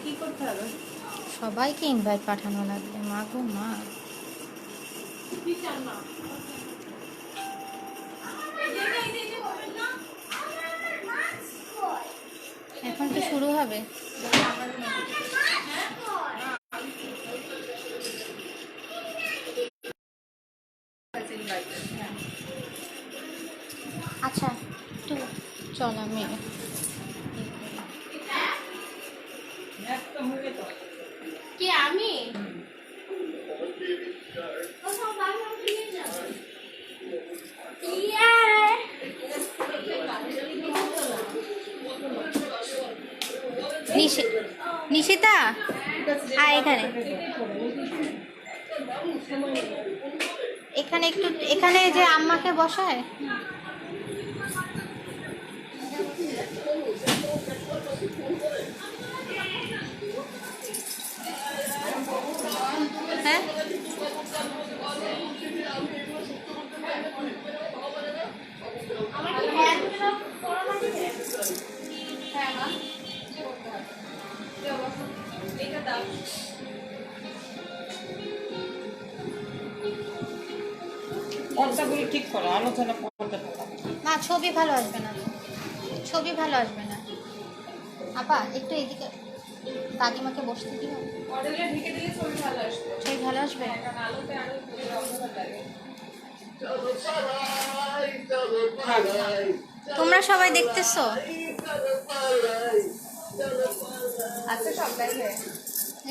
কি করতে হবে? সবাইকে ইনভাইট পাঠানো লাগবে। মা গো মা, এখন কি শুরু হবে? আচ্ছা একটু চল আমি কে আমি নিশিতা আয় এখানে, এখানে একটু, এখানে যে আম্মাকে বসায়। হ্যাঁ পর্দাগুলো ঠিক করো, আলোচনা করতে না, ছবি ভালো আসবে না, ছবি ভালো আসবে না। আপা একটু এদিকে দাদিমাকে বসতে দিও। পর্দাগুলো ঢেকে দিলে ছবি ভালো আসবে। ছবি ভালো আসবে। কারণ আলোতে আরো অন্ধকার লাগে। তোমরা সবাই দেখতেছো? আচ্ছা সব লাইভে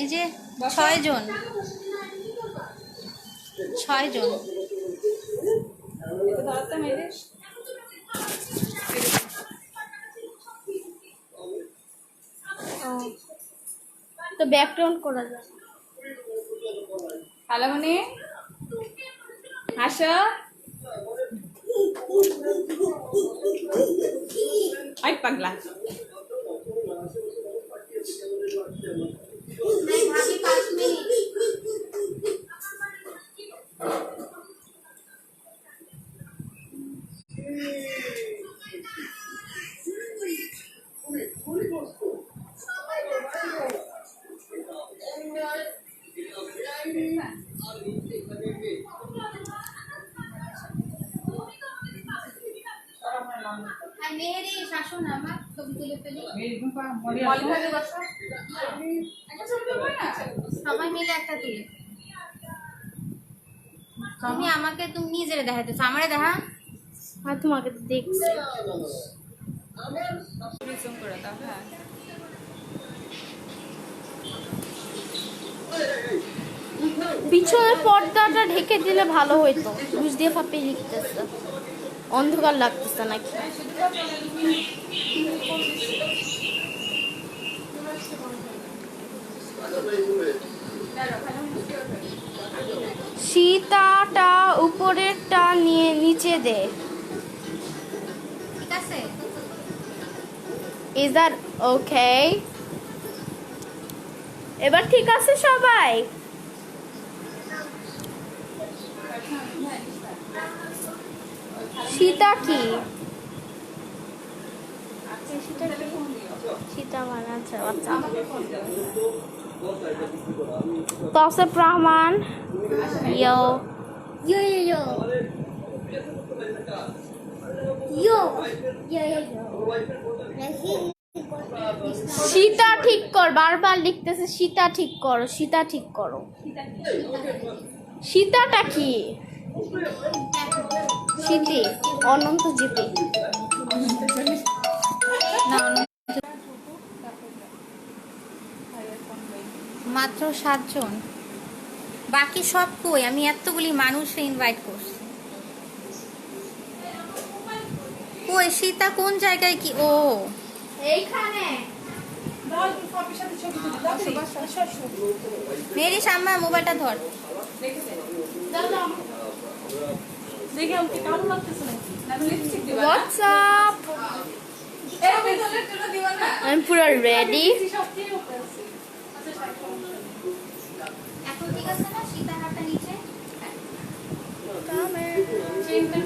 এই যে 6 জন, 6 জন। এটা ধরতে মেরে তো ব্যাকগ্রাউন্ড করা যায়। হ্যালো মনি, হাসো। আই পাগলা। ভাবি 5 মিনিট। আর মেহেরি শাসন আমার ছবি তুলে ফেলি। মলিভাগে বসো। একটা ছবি তুলবো না? সবাই মিলে একটা তুলে। তুমি আমাকে, তুমি নিজেরে দেখাইতেছো, আমারে দেখা। আর তোমাকে তো দেখছি। জুম করে দাও। হ্যাঁ পিছনের পর্দাটা ঢেকে দিলে ভালো হইতো। বুঝ দিয়ে ফাপে লিখতেছে, অন্ধকার লাগতেছে নাকি? সীতাটা উপরেরটা নিয়ে নিচে দে। ঠিক আছে? Is that okay? এবার ঠিক আছে সবাই? সীতা কি? সীতা মানে আচ্ছা আচ্ছা। তৌসিফ রহমান, ইয়ো Yo yo yo. Yo. Yo yo yo. Sita ঠিক কর, বারবার লিখতেছে সীতা ঠিক করো, সীতা ঠিক করো। সীতাটা কি? সীতি, অনন্ত জিপি। না, মাত্র 7 জন। বাকি সব কই? আমি এতগুলি মানুষকে ইনভাইট করছি। কই সীতা কোন জায়গায় কি? ও এইখানে মেরি সাম্মা মোবাইলটা ধর। দেখি আমাকে কেমন লাগতেছে নাকি লিপস্টিক দিবা হোয়াটসঅ্যাপ আমি তাহলে একটু দিবা না আমি পুরো রেডি। সব কি করতেছি আচ্ছা এখন ঠিক আছে না? সীতা হাতটা নিচে। চেনটা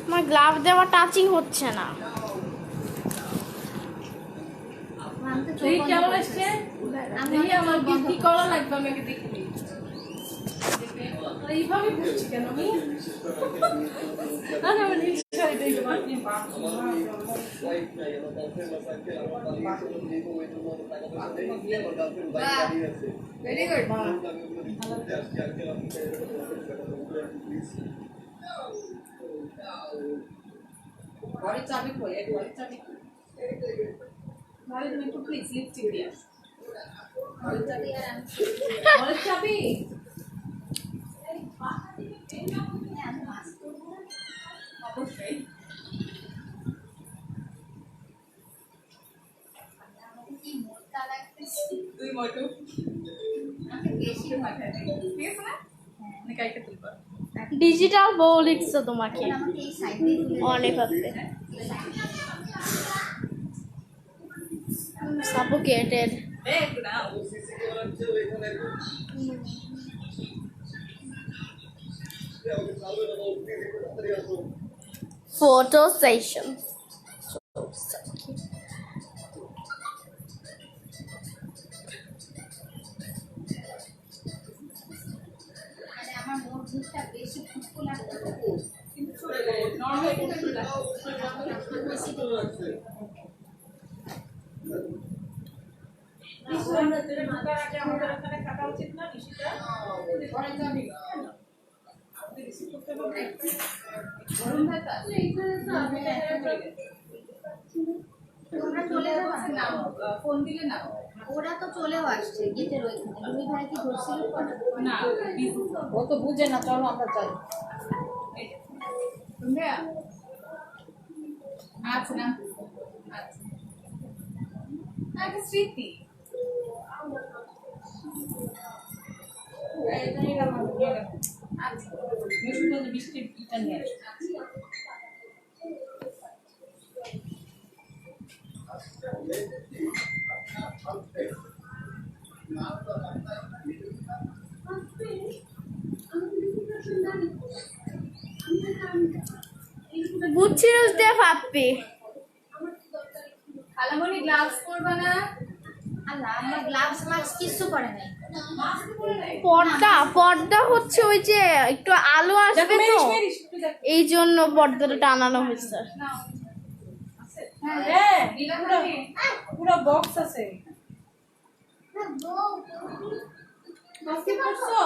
আমার গ্লাভ দেওয়া টাচিং হচ্ছে না। দেখি কেমন আসছে দেখি আমার কি করা লাগবে আমাকে দেখি এইভাবে বুঝছি কেন আমি না আমি নিশ্চয়ই দেখবো ভেরি গুড ঘরের চাবি কই ঘরের চাবি ঘরে তুমি একটু প্লিজ লিপস্টিক দিয়ে আসো ঘরের চাবি আর ঘরের চাবি অবশ্যই দুই মোটু বেশি মাথায় ঠিক আছে না অনেক আইটা তুলবা ডিজিটাল বউ লিখছে তোমাকে আমাকে এই সাইডে অনেক ভাবে সাফোকেটেড। একটু না Photo session. মানে আমার মোট দুধটা বেশি ফুটফুট লাগতো কিন্তু চলে যায় নরমাল কিন্তু বেশি আমরা তেরে ঢোকার আগে আমাদের এখানে থাকা উচিত না নিশিতা ঘরে যাবি আপনি রিসিভ করতে পারবেন গরম ভাত আছে এইখানে তো আমি তোমরা চলে যাবা না ফোন দিলে না ওরা তো চলেও আসছে গেটের ওইখানে তুমি ভাই কি ধরছিল না ও তো বুঝে না চলো আমরা যাই তুমি আচ্ছা না আচ্ছা আগে স্মৃতি এটা নিয়ে গেলাম আচ্ছা মিষ্টি বৃষ্টি এটা নিয়ে বুঝছি দে পাপ্পি খালামণি গ্লাভস পরবা না আল্লাহ আমার গ্লাভস মাস্ক কিছু করে নাই পর্দা হচ্ছে ওই যে একটু আলো আসবে তো এই জন্য পর্দাটা টানানো হয়েছে। হ্যাঁ পুরো বক্স আছে মাস্ক পরছো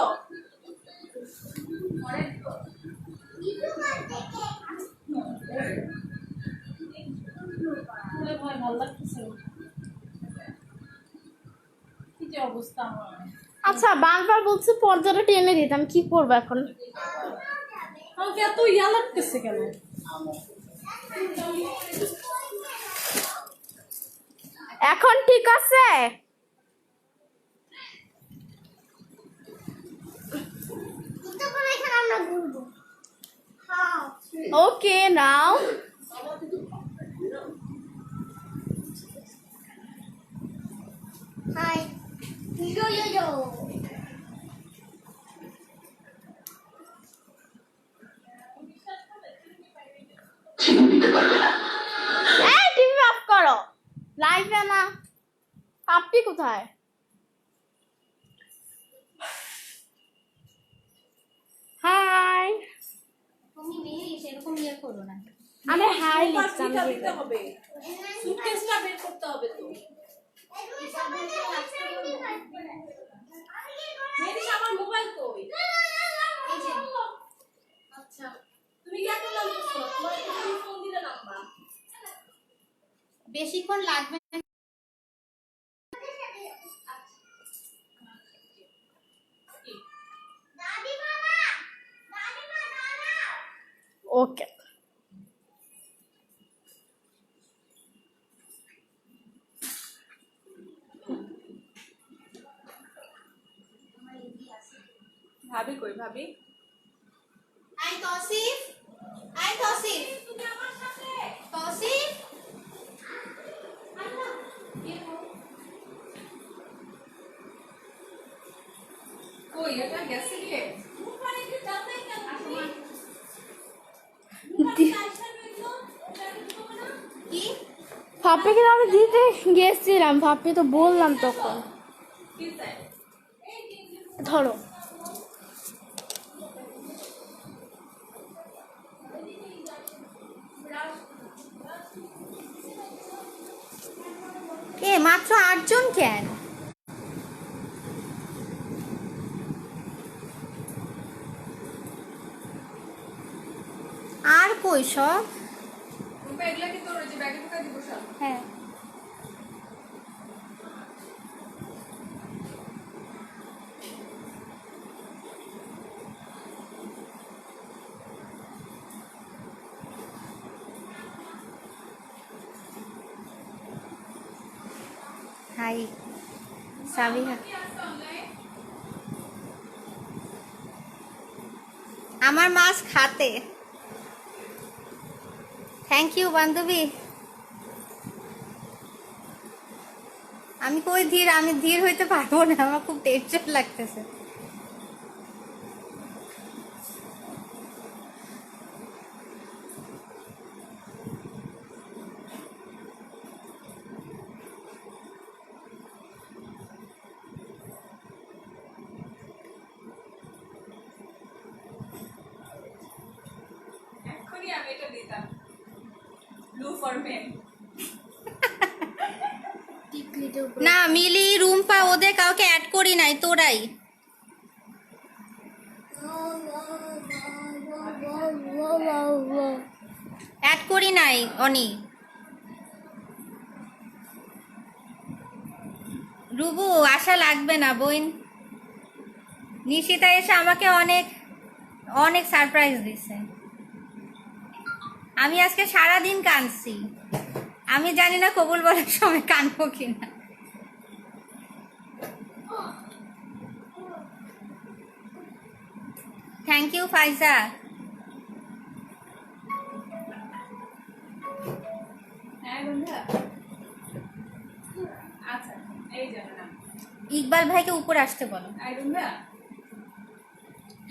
ভয় ভালো লাগতেছে কি যে অবস্থা আমার আচ্ছা বারবার বলছে পর্দাটা টেনে দিতাম, কি করবো এখন? আমাকে এত ইয়া লাগতেছে কেন এখন ঠিক আছে? ওকে নাও Hi. Yo, yo, yo. এই টিভি অফ করো, লাইভে না। পাপ্পি কোথায়? হাই, তুমি মেয়ে সেরকম ইয়ে করো না আমি হাই লিখতাম। দিতে হবে সুটকেসটা বের করতে হবে তো মেয়েটি আমার মোবাইল কই এই যে আচ্ছা তুমি কি এখন নাম্বার তোমার ফোন দিলে নাম্বার বেশিক্ষণ লাগবে না। ওকে। ভাবি কই ভাবি? আই তৌসিফ, আই তৌসিফ, তুমি আমার সাথে। তৌসিফ। কই এটা গেছে কে? মুখানে কি যাবে কেন? কি ভাপ্পিকে তো আমি দিতে গেছিলাম, ভাপ্পি তো বললাম তখন। কি চাই? ধরো এ মাত্র 8 জন কেন? আর কই সব? রূপা এগুলা কি তোর ওই যে ব্যাগে ঢুকাই দিব সব? হ্যাঁ হাই সাবিহা, আমার মাছ খাতে। থ্যাংক ইউ বান্ধবী। আমি কই ধীর, আমি ধীর হইতে পারবো না, আমার খুব টেনশন লাগতেছে। এক্ষুনি আমি এটা দিতাম। Blue for men. না মিলি, রুম্পা ওদের কাউকে অ্যাড করি নাই, তোরাই অ্যাড করি নাই। অনি, রুবু আশা লাগবে না বোন। নিশিতা এসে আমাকে অনেক অনেক সারপ্রাইজ দিছে। আমি আজকে সারাদিন কাঁদছি, আমি জানি না কবুল বলার সময় কাঁদবো কিনা। থ্যাংক ইউ ফাইজা। হ্যাঁ বন্ধুরা। আচ্ছা এই জানো না। ইকবাল ভাইকে উপরে আসতে বলো। আই বন্ধুরা।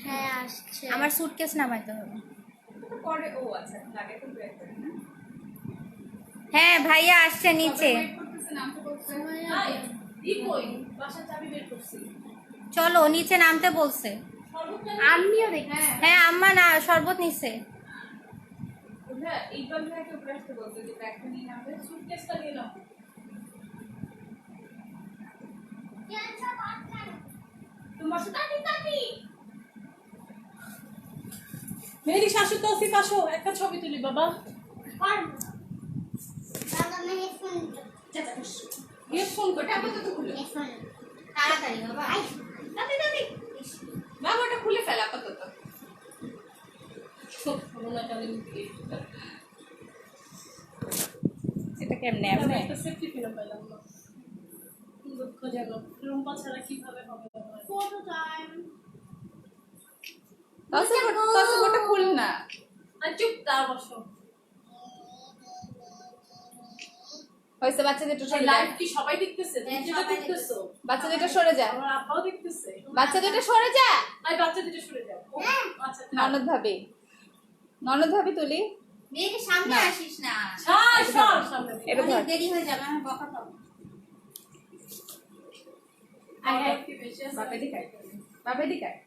হ্যাঁ আসছে। আমার সুটকেস নামাইতে হবে। পরে ও আচ্ছা লাগে তো বের করে না। হ্যাঁ ভাইয়া আসছে নিচে। ওয়েট করতেছে নামতে বলছে। হাই ই কই? বাসার চাবি বের করছি। চলো নিচে নামতে বলছে। আমিও দেখি। হ্যাঁ আম্মা না শরবত নিচ্ছে। বন্ধুরা ইকবাল ভাইকে উপরে আসতে বলছে যে ব্যাগটা নিয়ে নামবে, সুটকেসটা নিয়ে নাও। তোমার সাথে তাকি মেহেদি শাশু তৌসিফ আসো একটা ছবি তুলি বাবা। হেডফোন কোটা আপাতত খুলে। তাড়াতাড়ি বাবা। দাদি দাদি বাবা ওটা খুলে ফেলা আপাতত। এটা কেমনে এমনে? একটা সেফটি পিন পেলাম না, দুঃখজনক। রুম্পা ছাড়া কিভাবে হবে? কত টাইম? তাসে ওটা খুল না। আর চুপ তার বসো। হইছে বাচ্চা যেটা সরে লাইভ যায়। কি সবাই দেখতেছে? তুমি যেটা দেখতেছো, বাচ্চা যেটা সরে যায়। আমার আব্বাও দেখতেছে। বাচ্চা যেটা সরে যায়। আই বাচ্চা দুটো সরে যাও। আচ্ছা ননদ ভাবি তুলি। মেয়েকে সামনে না। আসিস না, সর সর সামনে। এটা ধর। অনেক দেরি হয়ে যাবে, আমি বকা পাবো। আই হ্যাভ কি বেশি আছে? বাপে দিকায়।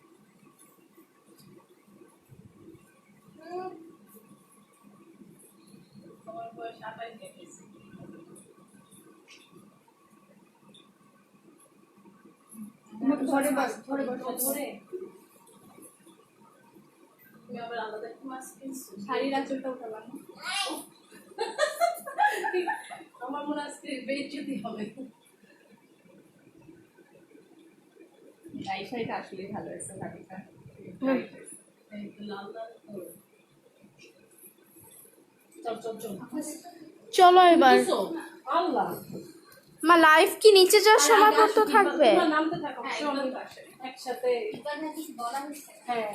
আমার বয়স 28 দেখেছি। তোমাকে ধরে বস। ধরে তুমি আবার আলাদা একটা মাস্ক কিনছো। শাড়ির আঁচলটা উঠাবা না। আমার আমার আজকে বেইজ্জতি হবে। এই শাড়িটা আসলে ভালো হয়েছে ভাবিটা। এই তো লাল লাল তো। চল চল চল। চলো এবার বুঝছো? আল্লাহ মা লাইফ কি নিচে যাওয়ার সময় পর্যন্ত থাকবে? তোমরা নামতে থাকো হ্যাঁ, সবাই একদম পাশে। একসাথে। এবার নাকি বলা হয়েছে হ্যাঁ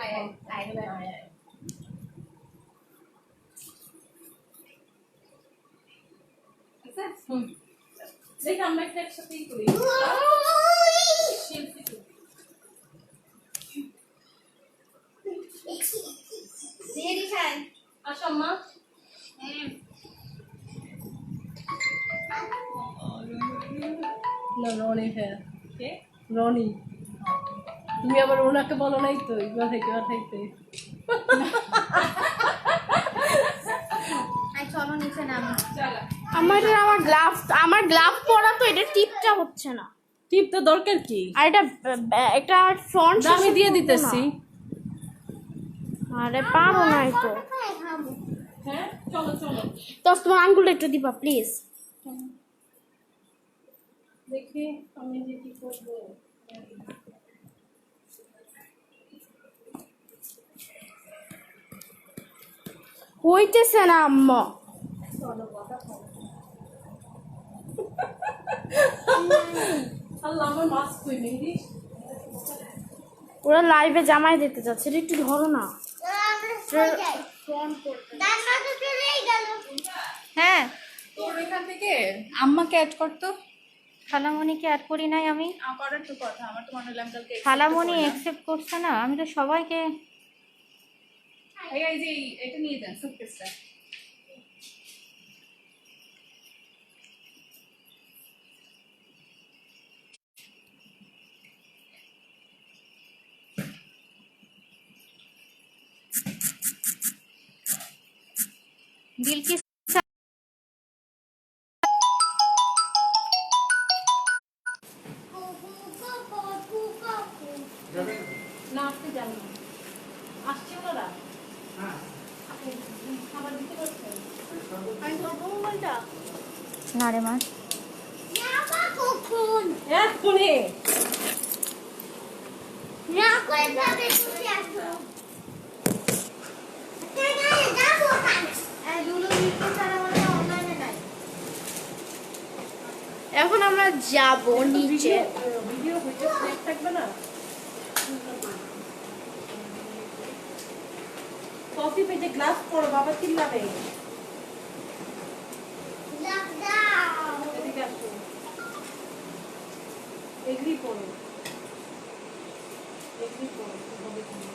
আয় আয় আয় আয়, আয়, আয়। আচ্ছা দেখ আমরা একটা একসাথেই করি। শিল্পী করি। দেরি খাই আসো আম্মা। না রনি হ্যাঁ কে রনি তুমি আবার ওনাকে বলো নাই তো এবার থেকে থাকতে আই চলো নিচে নামি। চলো আমার গ্লাভ পরা তো এটা টিপটা হচ্ছে না। টিপ তো দরকার কি আর এটা ফ্রন্ট আমি দিয়ে দিতেছি আরে পারো না তো। হ্যাঁ চলো চলো তো তোমার আঙ্গুলটা একটু দিবা প্লিজ। দেখি আমি যে কি করবো হইতেছে না আম্মা। আল্লাহ আমার মাস্ক কই মেহেদি ওরা লাইভে জামাই দিতে যাচ্ছে, এটা একটু ধরো না। হ্যাঁ তোর এখান থেকে আম্মাকে অ্যাড করতো। খালামণিকে অ্যাড করি নাই আমি। করার তো কথা, আমার তো মনে হলো আমি কালকে খালামণি অ্যাকসেপ্ট করছে না, আমি তো সবাইকে। এই যে এটা নিয়ে যান সুটকেসটা। বিলকিস না আসতে যাবো না আসছে ওরা আপনি খাবার দিতে পারছেন আমি ধরবো মোবাইলটা না রে মা। কখন এক্ষুনি না করে যাবে তুমি আসো যাবো লুলু ভিডিও ছাড়া মানে অনলাইনে নাই এখন আমরা যাব নিচে। ভিডিও হইতে স্ন্যাপ থাকবে না কফি পেজে গ্লাস পড়ো বাবা চিল্লাবে এদিকে আসো এগ্রি পড়ো এগ্রি পড়ো হবে তুমি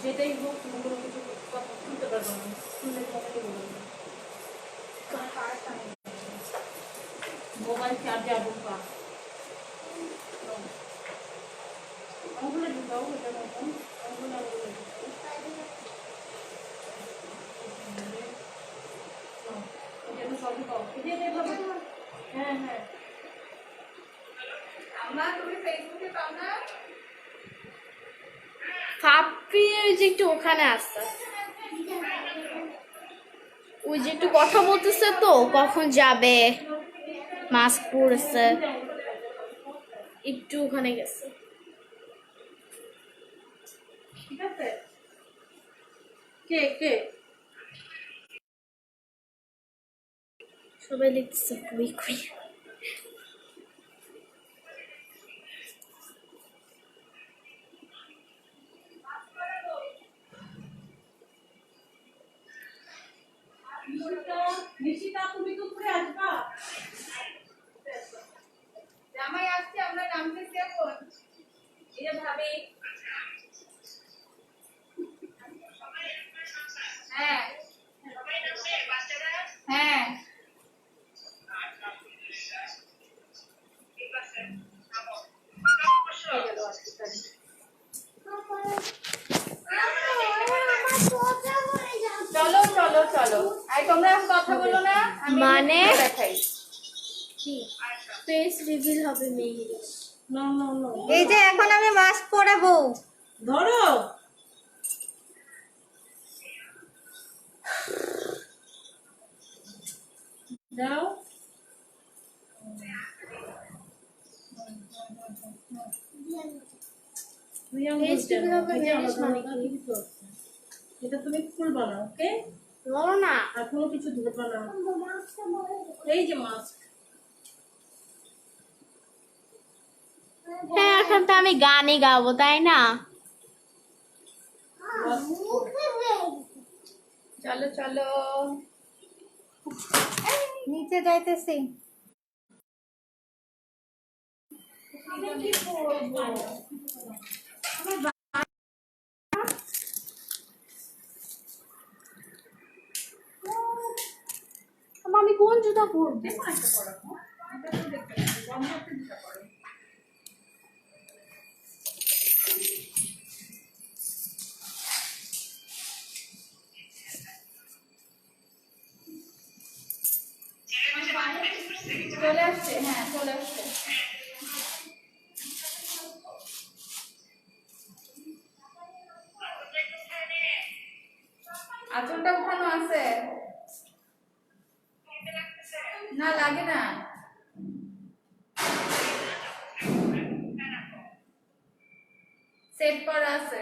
যেটাই হোক তুমি কোনো কিছু কথা শুনতে পারবো না শুনলে কথাই বলবো না মোবাইল চার্জার ঢুকা আঙুলে ঢুকাও এটা মতন আঙুলে এটা তো সব ঢুকাও হ্যাঁ হ্যাঁ আমরা তুমি ফেসবুকে পাও না? কাপি ওই যে একটু ওখানে আসছে, ওই যে একটু কথা বলতেছে তো কখন যাবে, মাস্ক পরেছে, একটু ওখানে গেছে। ঠিক আছে কে কে সবাই লিখতেছে কুই কুই। নিশিতা তুমি দুপুরে আসবা জামাই আসছে, আমরা নামতেছি এখন। এই যে ভাবি হ্যাঁ হ্যাঁ চলো চলো চলো। আই তোমরা এখন কথা বলো না, আমি মানে? দেখাই। কি তুই ফেস রিভিল হবে মেয়ের। না না না এই যে এখন আমি মাস্ক পরাবো। ধরো দাও ফেস রিভিল হবে মেয়ের মানে কি? এটা তুমি খুলবা না, ওকে? বলো না। আর কোনো কিছু ধরবা না। এই যে মাস্ক। হ্যাঁ এখন তো আমি গানই গাবো তাই না? চলো চলো নিচে যাইতেছি। আমি কোন জুতা পরবো? দেখো একটা পড়াবো, এটা তো দেখতে পাচ্ছি বন্ধ করতে দিতে পারো। চলে আসছে, হ্যাঁ চলে আসছে। আঁচলটা উঠানো আছে না? লাগে না। সেট করা আছে।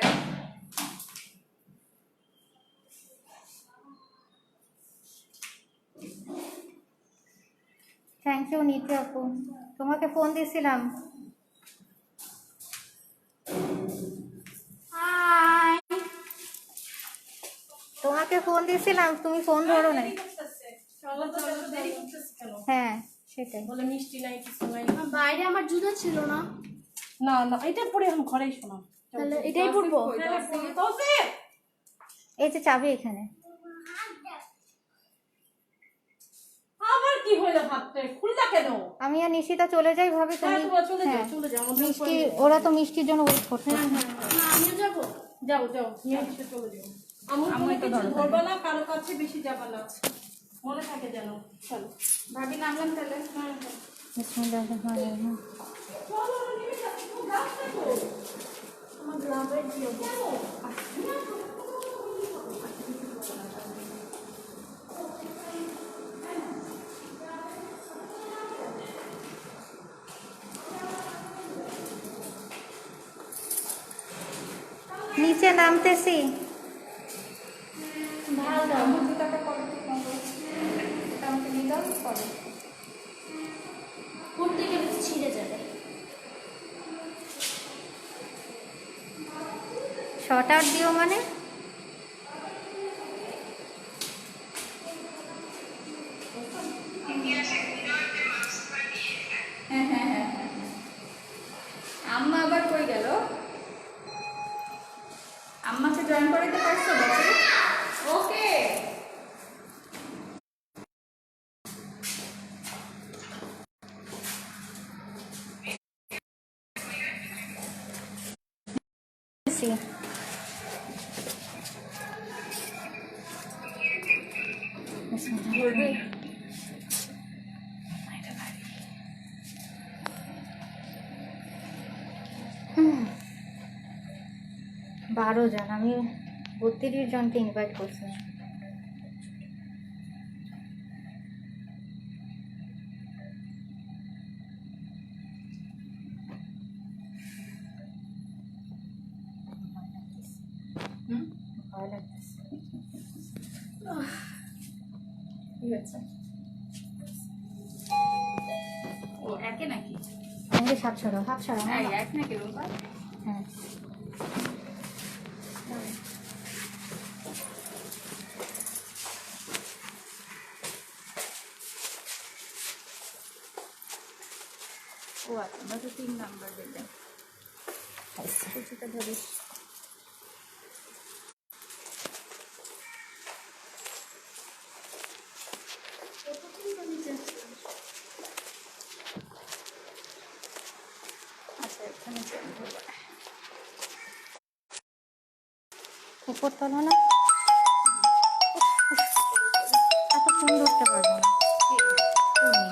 থ্যাংক ইউ নিতু আপু, তোমাকে ফোন দিয়েছিলাম। হাই। তোমাকে ফোন দিয়েছিলাম, তুমি ফোন ধরো না। চলো চলো, দেরি করতেছি কেন? হ্যাঁ সেটাই। বলে মিষ্টি নাই, কিছু নাই। বাইরে আমার জুতা ছিল না, না না, এটা পরে এখন ঘরেই শোনা। তাহলে এটাই পরবো। এই যে চাবি এখানে। আবার কি হইলো হাতে? খুললা কেন? আমি আর নিশিতা চলে যাই ভাবি, হ্যাঁ, তুমি তোমরা চলে যাও, হ্যাঁ, চলে যাও। আমাদের মিষ্টি পরে- ওরা তো মিষ্টির জন্য ওয়েট করছে। হ্যাঁ, হ্যাঁ, হ্যাঁ। না আমিও যাবো। যাও যাও, নিয়ে এসে চলে যাও। আমি তো ধরবা না, কারো কাছে বেশি যাবা না, মনে থাকে যেন। চলো ভাবি নামলাম তাহলে। হ্যাঁ হ্যাঁ। বিসমিল্লাহির রহমানির রহিম। চলো, নেমে যাচ্ছি, তুমি গাছ দেখো। আমার গ্রামের জিও। নিচে নামতেছি। ভালো দাও। আমার জুতাটা করো ঠিক মতো। এটা আমাকে নিয়ে দাও, করো। পড়তে গেলে তো ছিঁড়ে যাবে। শর্ট আউট দিও মানে? হ্যাঁ হ্যাঁ হ্যাঁ হ্যাঁ। আম্মা আবার কই গেল? আম্মাকে জয়েন করাইতে পারছো বাচ্চা? ওকে। বিসমিল্লাহ। হুম। 12 জন, আমি 32 জনকে ইনভাইট করছি। ভয় লাগতেছে। কি হয়েছে? ও একে নাকি? আমাকে হাত ছাড়াও, হাত ছাড়াও। হ্যাঁ এক নাকি রুম্পা? হ্যাঁ ও আচ্ছা, আমরা তো 3 নাম্বার দিলাম। কিছুটা ধরিস। আচ্ছা এখানে চেন ধরবো। উপর তলা না, এত ফোন ধরতে পারবো না। তুমি।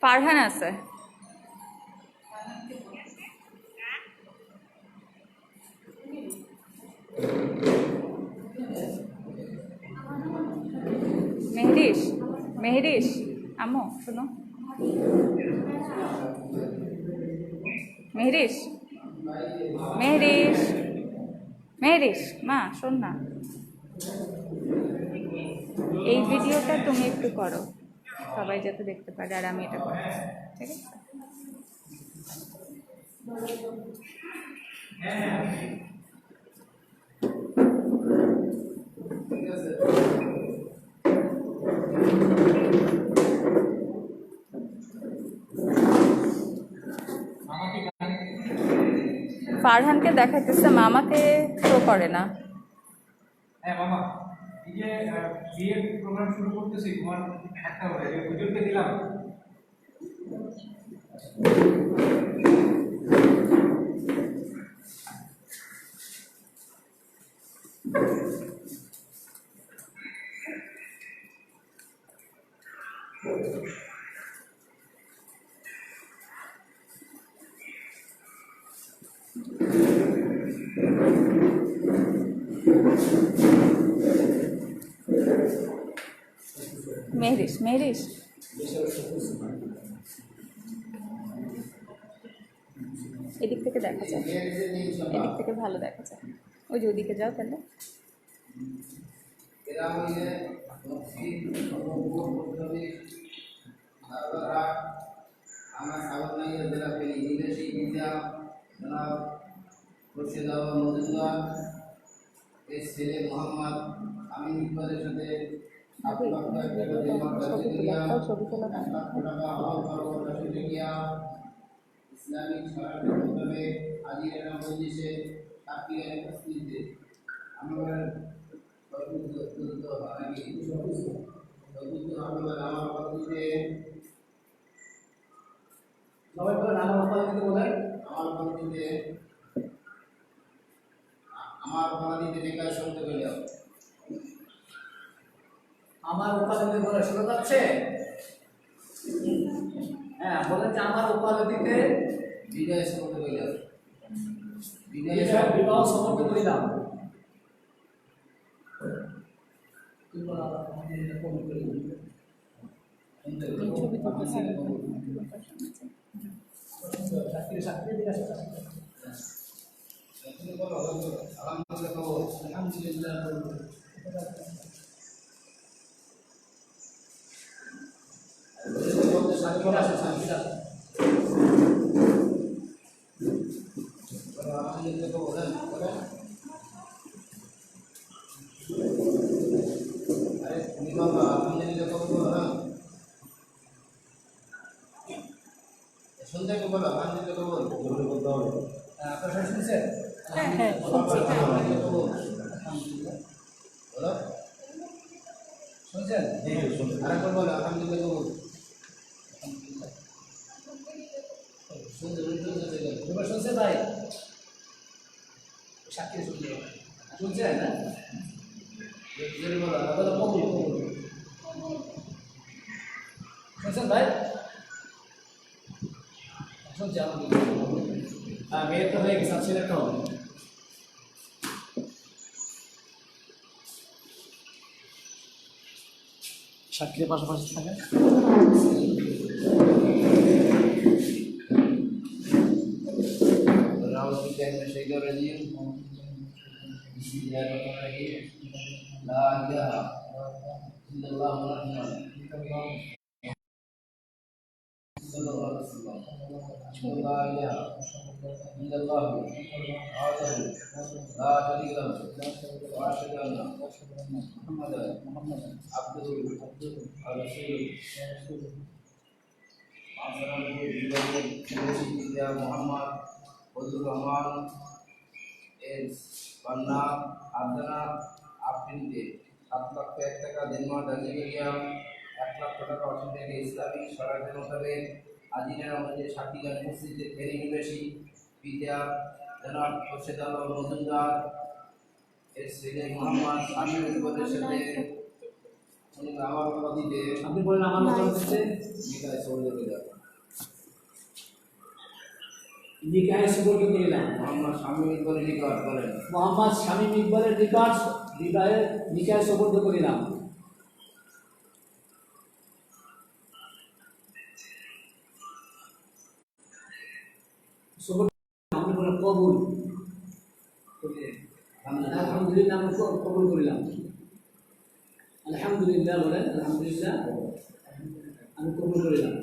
ফারহান আছে। মেহরিশ, মেহরিশ, আম্মু শোনো, মেহরিশ, মেহরিশ, মেহরিশ, মা শোন না, এই ভিডিওটা তুমি একটু করো, সবাই যাতে দেখতে পারে, আর আমি এটা করবো, ঠিক আছে? ফারহানকে দেখাইতেছে, মামাকে শো করে না। হ্যাঁ মামা, এই যে বিয়ের প্রোগ্রাম শুরু করতেছি, তোমার একটা হুজুরকে দিলাম। মেহরিশ, মেহরিশ, এদিক থেকে দেখা যায়, এদিক থেকে ভালো দেখা যায়, ওই যে ওদিকে যাও তাহলে। আমার সাগরনাইয়া জেলা পেলি নিবেশী বিদ্যা জনাব খুরশিদ আলম মজুমদার এর ছেলে মোহাম্মদ আমিন ইকবালের সাথে ইসলামিক সরকারের মাধ্যমে আজিরা মজলিসে তাকিয়ে উপস্থিতিতে আমার আমার পদ্ধতিতে সবাই বলেন আমার পদ্ধতিতে বলেন আমার পদ্ধতিতে বিকাশ করতে গেলে আমার উপাধিতে বলে শোনা যাচ্ছে। হ্যাঁ বলেন যে আমার উপাধিতে বিদায় করতে গেলে বিবাহ সমর্থ করিলাম। আলহামদুলিল্লাহ শুনতে বলো আলহামদুলিল্লাহ বলতে হবে। আপনারা শুনছেন? হ্যাঁ হ্যাঁ শুনছি। বলো শুনছেন? আরেকবার বলো আলহামদুলিল্লাহ বলো। শুনছে ভাই সাক্ষী শুনছে শুনছেন না? শুনছেন ভাই? শুনছে হ্যাঁ মেয়ের তো হয়ে গেছে, ছেলেটা হবে। সাক্ষীর পাশাপাশি থাকে। মোহাম্মদ ফজলুর রহমান এর কন্যা আবদানা আফরিনকে 7 লক্ষ 1 টাকা দেনমা দাজিরিয়া 1 লক্ষ টাকা অর্থ থেকে ইসলামিক সরকারের মোতাবেক আজিনার আমাদের সাথীগান মসজিদে ফেরি নিবেশী পিতা জনাব খুরশিদ আলম মজুমদার এর ছেলে মোহাম্মদ আমিন ইকবালের সাথে আমার পতিতে আপনি বলেন আমার মত হচ্ছে নিকায় সৌদি আরব নিকায় সুবর্ণ করিলাম। মোহাম্মদ শামীম ইকবালের নিকট বলেন মোহাম্মদ শামীম ইকবালের নিকট নিকায় সুবর্ণ করিলাম। সুবর্ণ আপনি বলেন কবুল। আলহামদুলিল্লাহ আমি কবুল করিলাম। আলহামদুলিল্লাহ বলেন আলহামদুলিল্লাহ আমি কবুল করিলাম।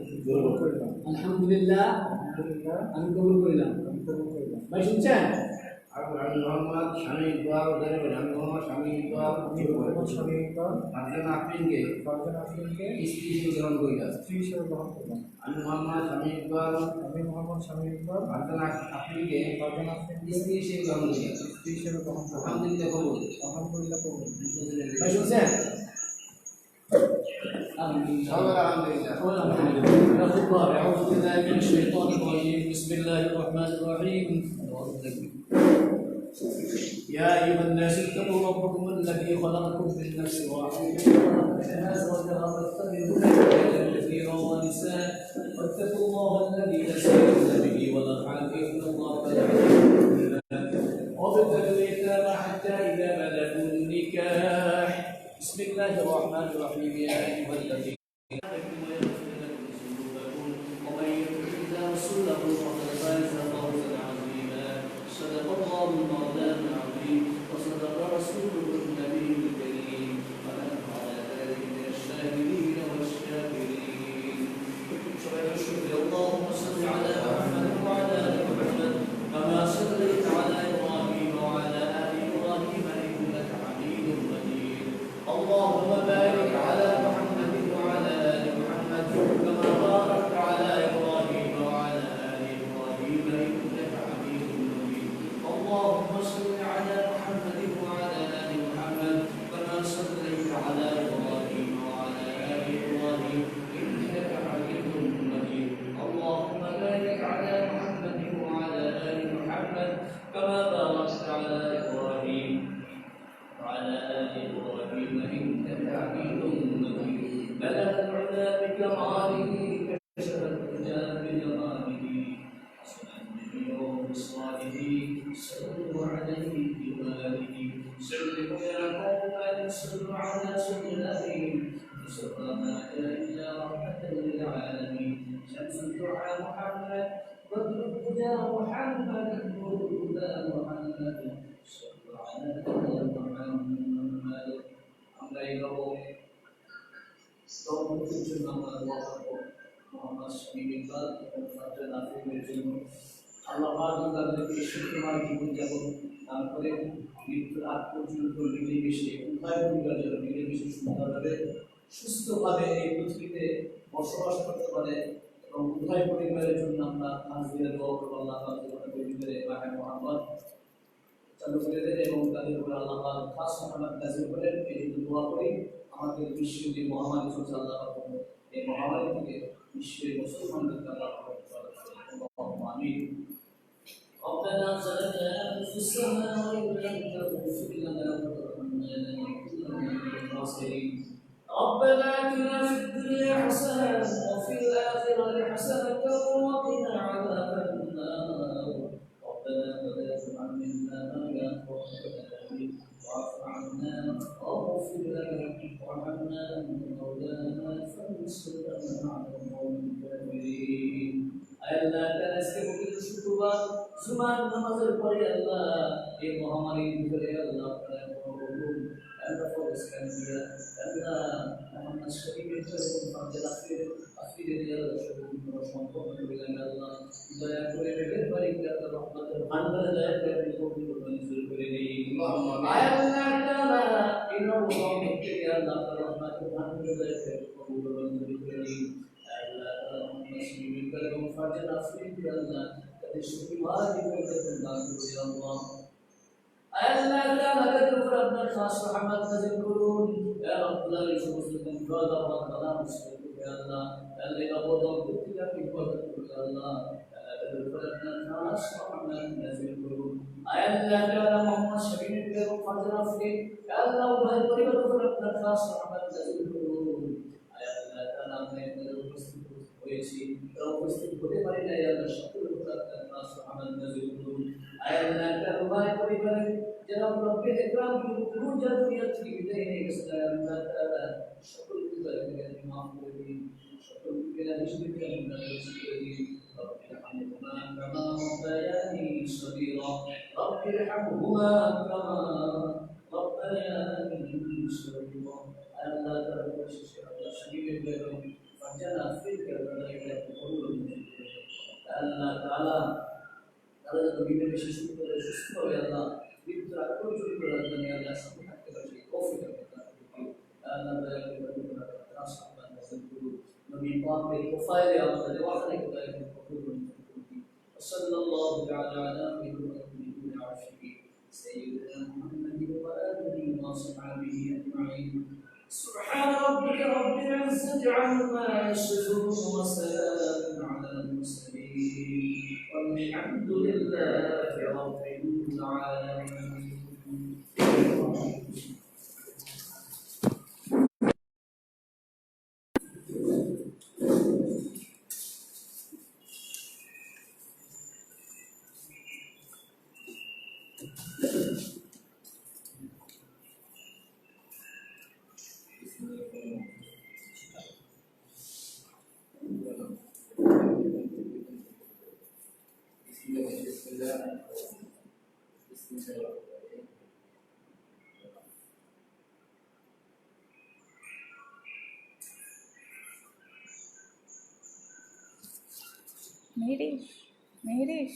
আলহামদুলিল্লাহ আমি কবুল করিলাম। ভাই শুনছেন? আমি মোহাম্মদ শামীম ইকবাল বলেন আমি মোহাম্মদ শামীম ইকবাল ফারজানা আফরিনকে স্ত্রী হিসেবে গ্রহণ করিলাম। আমি মোহাম্মদ শামীম ইকবাল ফারজানা আফরিনকে স্ত্রী হিসেবে গ্রহণ করিলাম। আলহামদুলিল্লাহ কবুল। ভাই শুনছেন? أعوذ بالله من الشيطان الرجيم بسم الله الرحمن الرحيم يا أيها الناس اتقوا ربكم الذي خلقكم من نفس واحدة وخلق منها زوجها وبث منهما رجالا كثيرا ونساء واتقوا الله الذي تساءلون به والأرحام إن الله كان عليكم وابتلوا اليتامى حتى إذا بلغوا النكاح بسم الله الرحمن الرحيم يا أيها الذين ومن يطع الله ورسوله فقد فاز فوزا عظيما صدق الله مولانا العظيم وصدق رسوله النبي الكريم ونحن على ذلك من الشاهدين والشاكرين اللهم صل على محمد وعلى آل محمد كما صليت على إبراهيم وعلى آل إبراهيم إنك حميد مجيد اللهم بارك على محمد وعلى آل محمد كما باركت على إبراهيم وعلى آل إبراهيم إنك حميد مجيد اللهم صل على محمد وعلى آل محمد كما صليت على إبراهيم وعلى آل إبراهيم إنك حميد مجيد اللهم بارك على محمد وعلى آل محمد كما باركت على إبراهيم وعلى آل إبراهيم إنك حميد مجيد بلغ العلا بكماله كشف الدجى بجماله حسن النبي وبصاله صلوا عليه بآله سلموا يا قوم صلوا على سيدنا مصطفى ما جاء إلا رحمة للعالمين شمس الدعاء محمد بدر الهدى محمد نور الهدى محمد صلوا على محمد আমরা এইভাবে স্তম্ভের জন্য আমরা দোয়া করব মোহাম্মদ শামীম ইকবাল এবং ফারজানা আফরিনের জন্য আল্লাহ পাক তাদেরকে সুখময় জীবনযাপন দান করে মৃত্যুর আগ পর্যন্ত মিলেমিশে উভয় পরিবার যেন মিলেমিশে সুন্দরভাবে সুস্থভাবে এই পৃথিবীতে বসবাস করতে পারে এবং উভয় পরিবারের জন্য আমরা হাজিরা দোয়া করব আল্লাহ পাক পরিবারে মাহে মোহাম্মদ চালু করে দেন এবং তাদের উপরে আল্লাহ পাক খাস রহমত নাযিল করেন এই জন্য দোয়া করি আমাদের বিশ্বের যে মহামারী চলছে আল্লাহ পাক এই মহামারী থেকে বিশ্বের মুসলমানদেরকে আল্লাহ পাক আমিন ربنا ظلمنا أنفسنا وإن لم تغفر لنا وترحمنا لنكونن من الخاسرين ربنا آتنا في الدنيا حسنة وفي الآخرة حسنة وقنا عذاب النار ربنا ولا تحملنا ما لا طاقة لنا به واعف عنا واغفر لنا وارحمنا أنت مولانا فانصرنا على القوم الكافرين আল্লাহ তাআলা আজকে শুক্রবার জুমার নামাজের পরে আল্লাহ এই মহামারীর ভিতরে আল্লাহ তাআলা কবুল আল্লাহ ফরজকান দিয়া আল্লাহ মোহাম্মদ শরীফের জন্য ফারজানা আফরিনের আল্লাহ শুকর সম্পন্ন করে দেন আল্লাহ দয়া করে মেহেরবানি করে আল্লাহ রহমতের ভান্ডার দয়া করে কবুল মঞ্জুর করে দিন আল্লাহ তাআলা এই রহমত থেকে আল্লাহ তাআলা রহমতের ভান্ডার দয়া করে কবুল মঞ্জুর করে দিন এবং ফারজানা আফরিন আল্লাহ তাদের সুবিধার বিপরীতে দান করে আল্লাহ আল্লাহ তাআলা তাদের উপর আপনার খাস রহমত নাযিল করুন ইয়া রাব্বুল আলামিন সমস্ত বিপদ আপদ বাধা মুসিবত থেকে আল্লাহ আল্লাহ আবদাল প্রতিটা বিপদ থেকে আল্লাহ তাদের উপর আপনার খাস রহমত নাযিল করুন আল্লাহ তাআলা মুহাম্মদ শামীম এবং ফারজানা আফরিন আল্লাহ উভয় পরিবার উপর আপনার সাহাবাত নাযিলুন আয়াল্লাহ তাআলা আমরা এখানে উপস্থিত হয়েছি উপস্থিত হতে পারি না আল্লাহ সকল আপনার সাহাবাত নাযিলুন আয়াল্লাহ তাআলা পরিবারে যারা রব্বে ইকরাম পুরো দুনিয়া থেকে বিদায় নিয়ে গেছে আল্লাহ তাআলা সকল গুনাহকে মাফ করে দিন সকল গুনাহ হিসেবে আমরা করে দিন رب ارحمهما كما ربياني صغيرا رب ارحمهما كما ربياني صغيرا الله تعالى شريك له فجنا فيك ذلك قول الله تعالى তাদের বিভিন্ন বিশেষ করে সুস্থ হয়ে আল্লাহ মৃত্যুর আগ পর্যন্ত রাজধানী আল্লাহ সাথে থাকতে পারছি কফি করতে আল্লাহ দয়া করে রাসূলুল্লাহ সাল্লাল্লাহু নবী পাকের প্রোফাইলে আমাদের ওয়াহদানি দয়া করে কবুল করুন সাল্লাল্লাহু তাআলা আলা নবিয়িনা আশিকি সাইয়্যিদিনা মুহাম্মাদিন ওয়া আলিহি ওয়া সাহবিহি আজমাইন سبحان ربك رب العزة عما يصفون وسلام على المرسلين والحمد لله رب العالمين. মেহরিশ মেহরিশ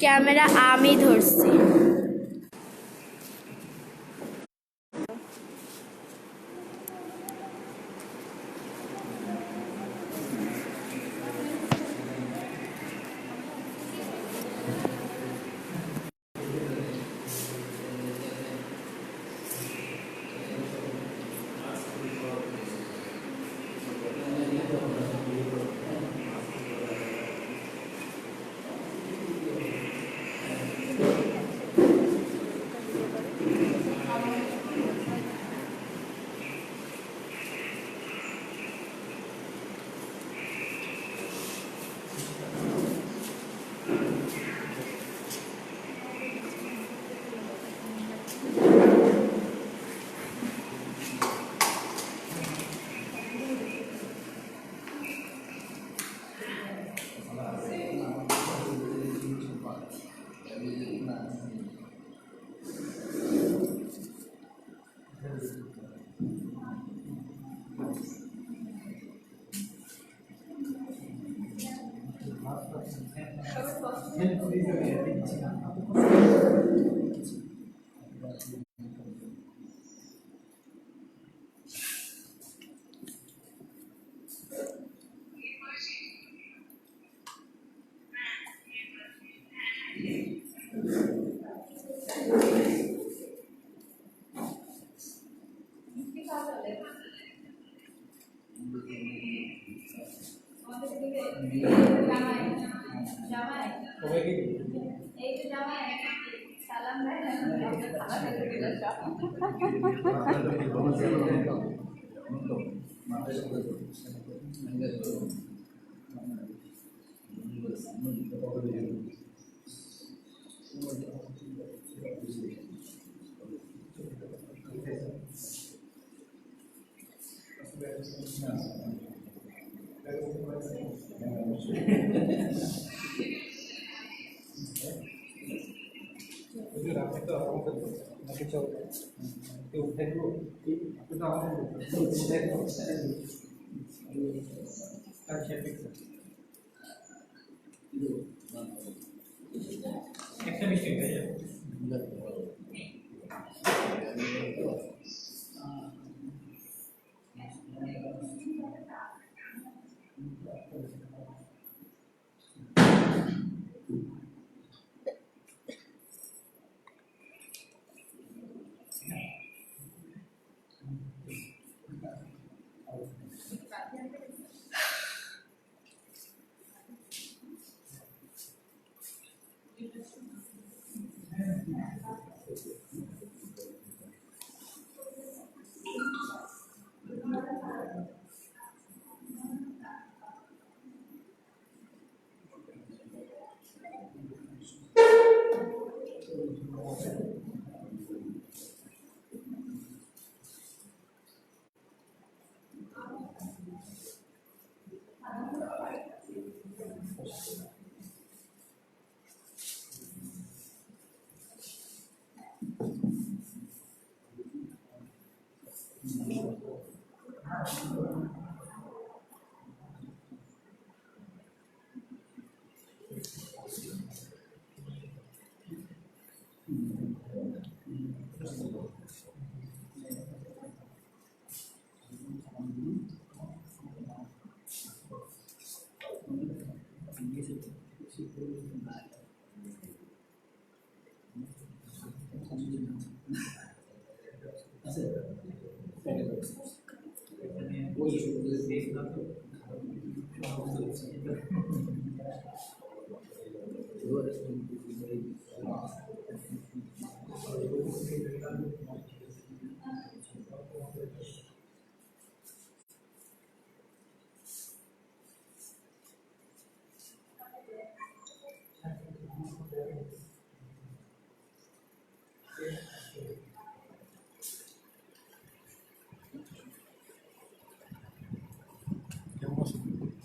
ক্যামেরা আমি ধরছি।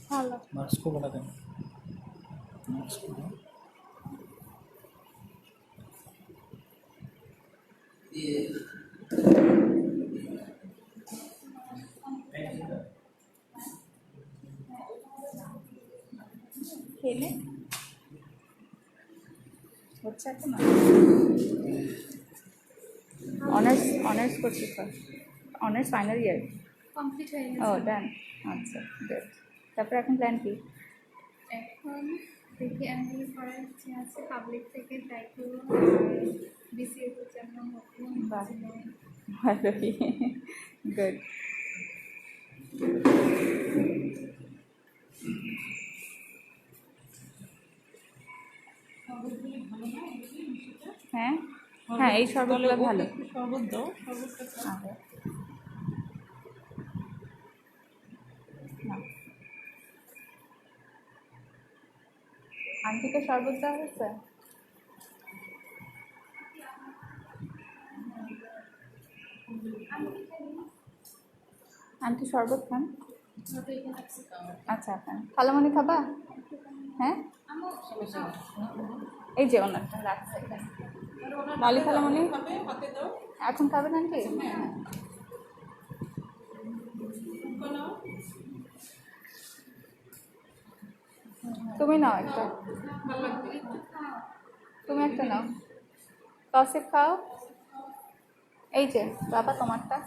ভালো। মাস্ক খুলবো না কেন? মাস্ক খুলবো। খেলে হচ্ছে এখন অনার্স করছিস তো? Honours final year? কমপ্লিট হয়ে ও গেছে। ডান, আচ্ছা গুড। তারপর এখন প্ল্যান কি? এখন দেখি আমি করার ইচ্ছে আছে পাবলিক থেকে ট্রাই করবো, বিসিএস এর জন্য বাহ, ভালোই, গুড। হ্যাঁ হ্যাঁ, এই শরবতগুলো ভালো। শরবত দাও, শরবতটা খাও। আগে না, আন্টিকে শরবত দেওয়া হয়েছে? আন্টি শরবত খান? আচ্ছা খান। খালামণি খাবা? হ্যাঁ, এই যে ওনারটা রাখছে এখানে। মলি খালামণি খাবে, হাতে দাও। এখন খাবেন আন্টি? বানাও। তুমি নাও একটা, তুমি একটা নাও। তসিফ খাও। এই যে বাবা তোমারটা।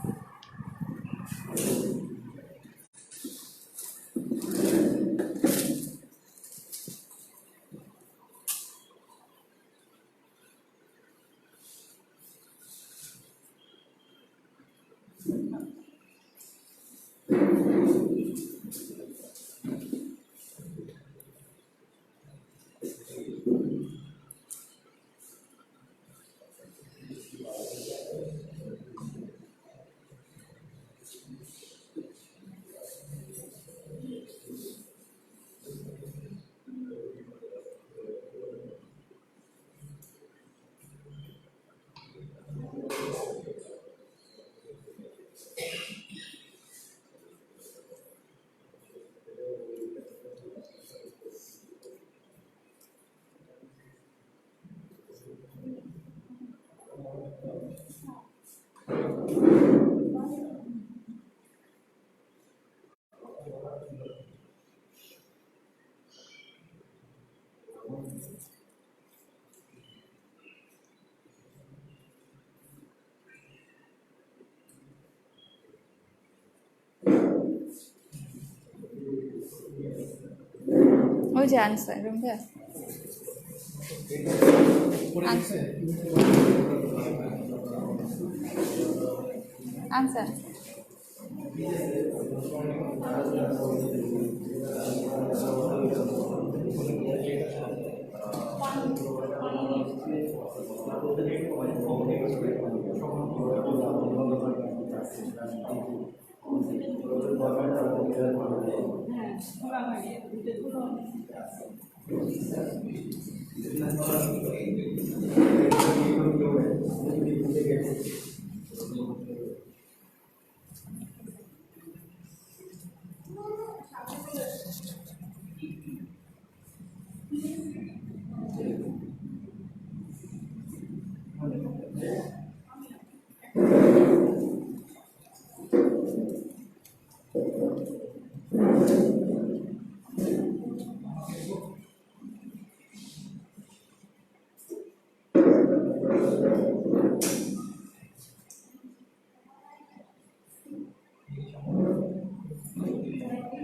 ওই যে আনসার রুম্পে আনসার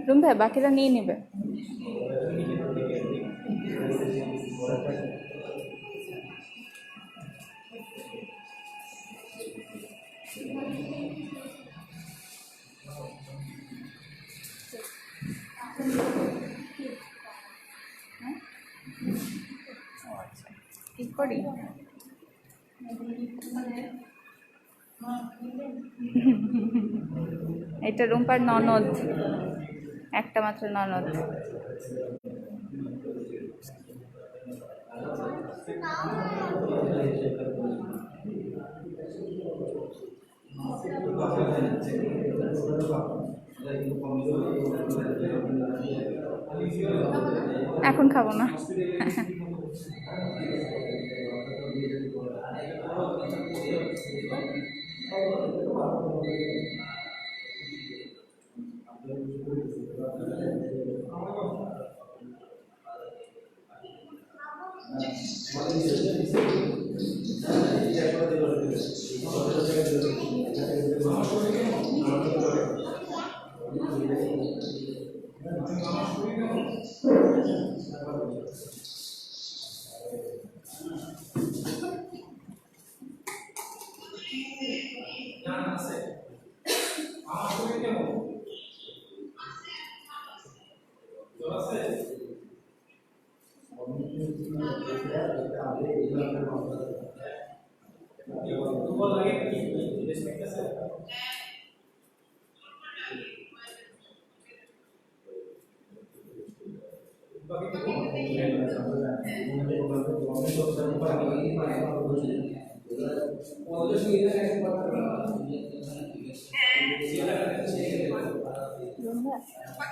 রুম্পে বাকিরা নিয়ে নেবে। ঠিক করি এটা রুম্পার ননদ, একটা মাত্র ননদ। এখন খাবো না।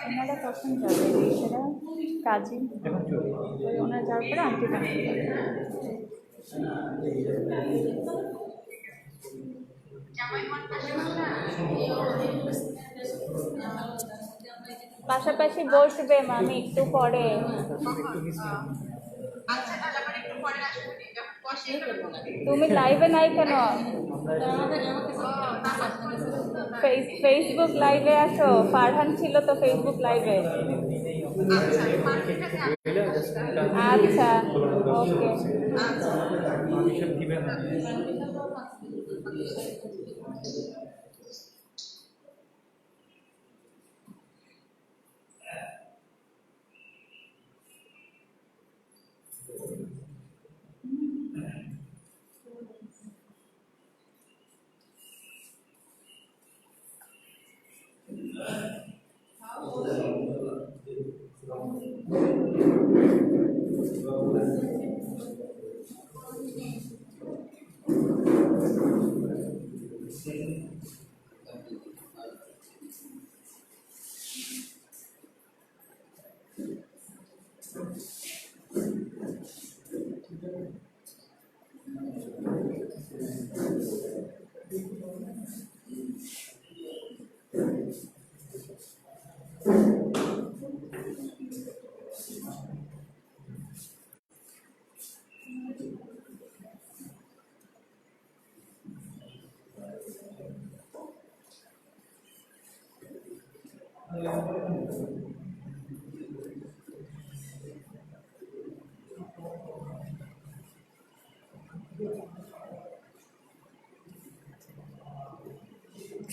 ওনারা কখন যাবে? সেটা কাজে ওই ওনারা যাওয়ার পরে আন্টি বানিয়ে যাবে। পাশাপাশি বসবে মামি একটু পরে। তুমি লাইভে নাই কেন? ফেসবুক লাইভে আসো। ফারহান ছিল তো ফেসবুক লাইভে। আচ্ছা ওকে।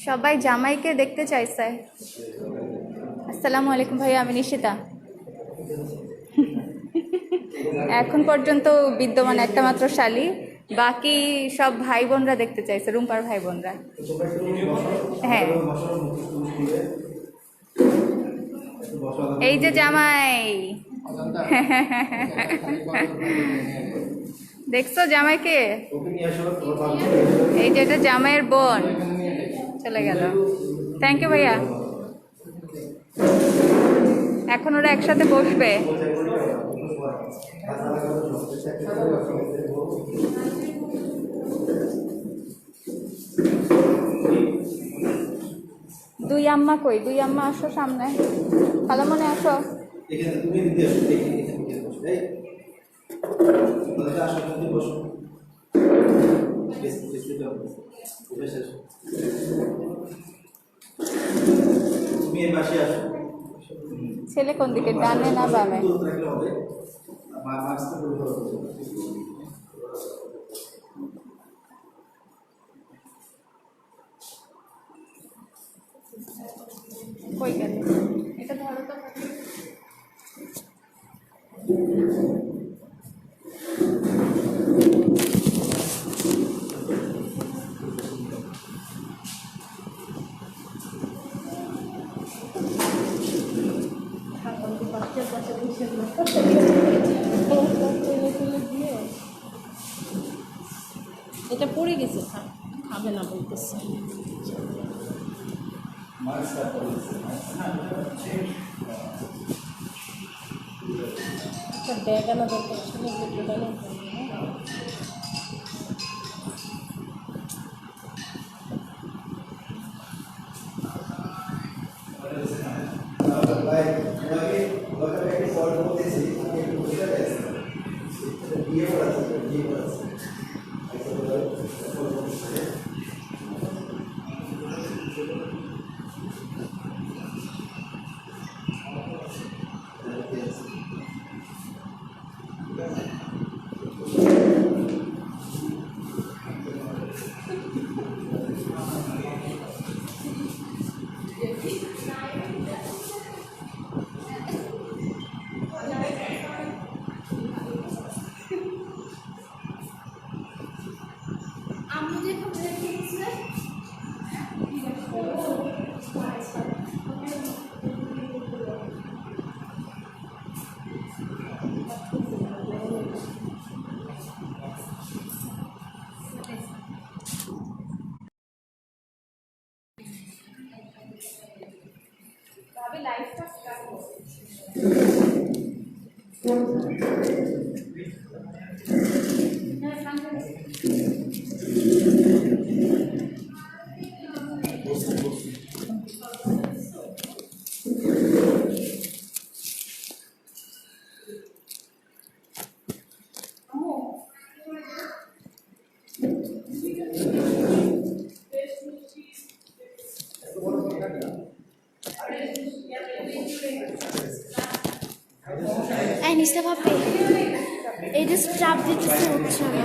সবাই জামাইকে দেখতে চাইছে। আসসালামু আলাইকুম ভাইয়া, আমি নিশিতা। এখন পর্যন্ত বিদ্যমান একটা মাত্র শালী, বাকি সব ভাই বোনরা দেখতে চাইছে, রুম্পার ভাই বোনরা। হ্যাঁ, এই যে জামাই, দেখছো জামাইকে? এই যে এটা জামাইয়ের বোন, চলে গেল। থ্যাংক ইউ ভাইয়া। এখন ওরা একসাথে বসবে। দুই আম্মা কই? দুই আম্মা আসো সামনে, ভালো মনে আসো। ছেলে কোন দিকে, ডানে না বামে? কই গেল? এটা ধরো তো। এটা পড়ে গেছে, খাবে না বলতেছে। ব্যাগ আনা দরকার ছিল, দোকানে নিচে ভাবে এই যে চাপ দিতেছে, হচ্ছে না।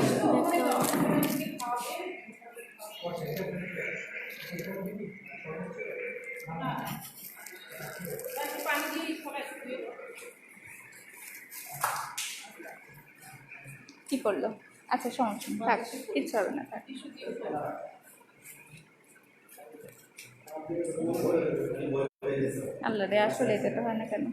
কি করলো? আচ্ছা সমস্যা নেই, থাক, কিচ্ছু হবে না, থাক। আল্লাহ রে, আসলে এটা তো হয় না কেন?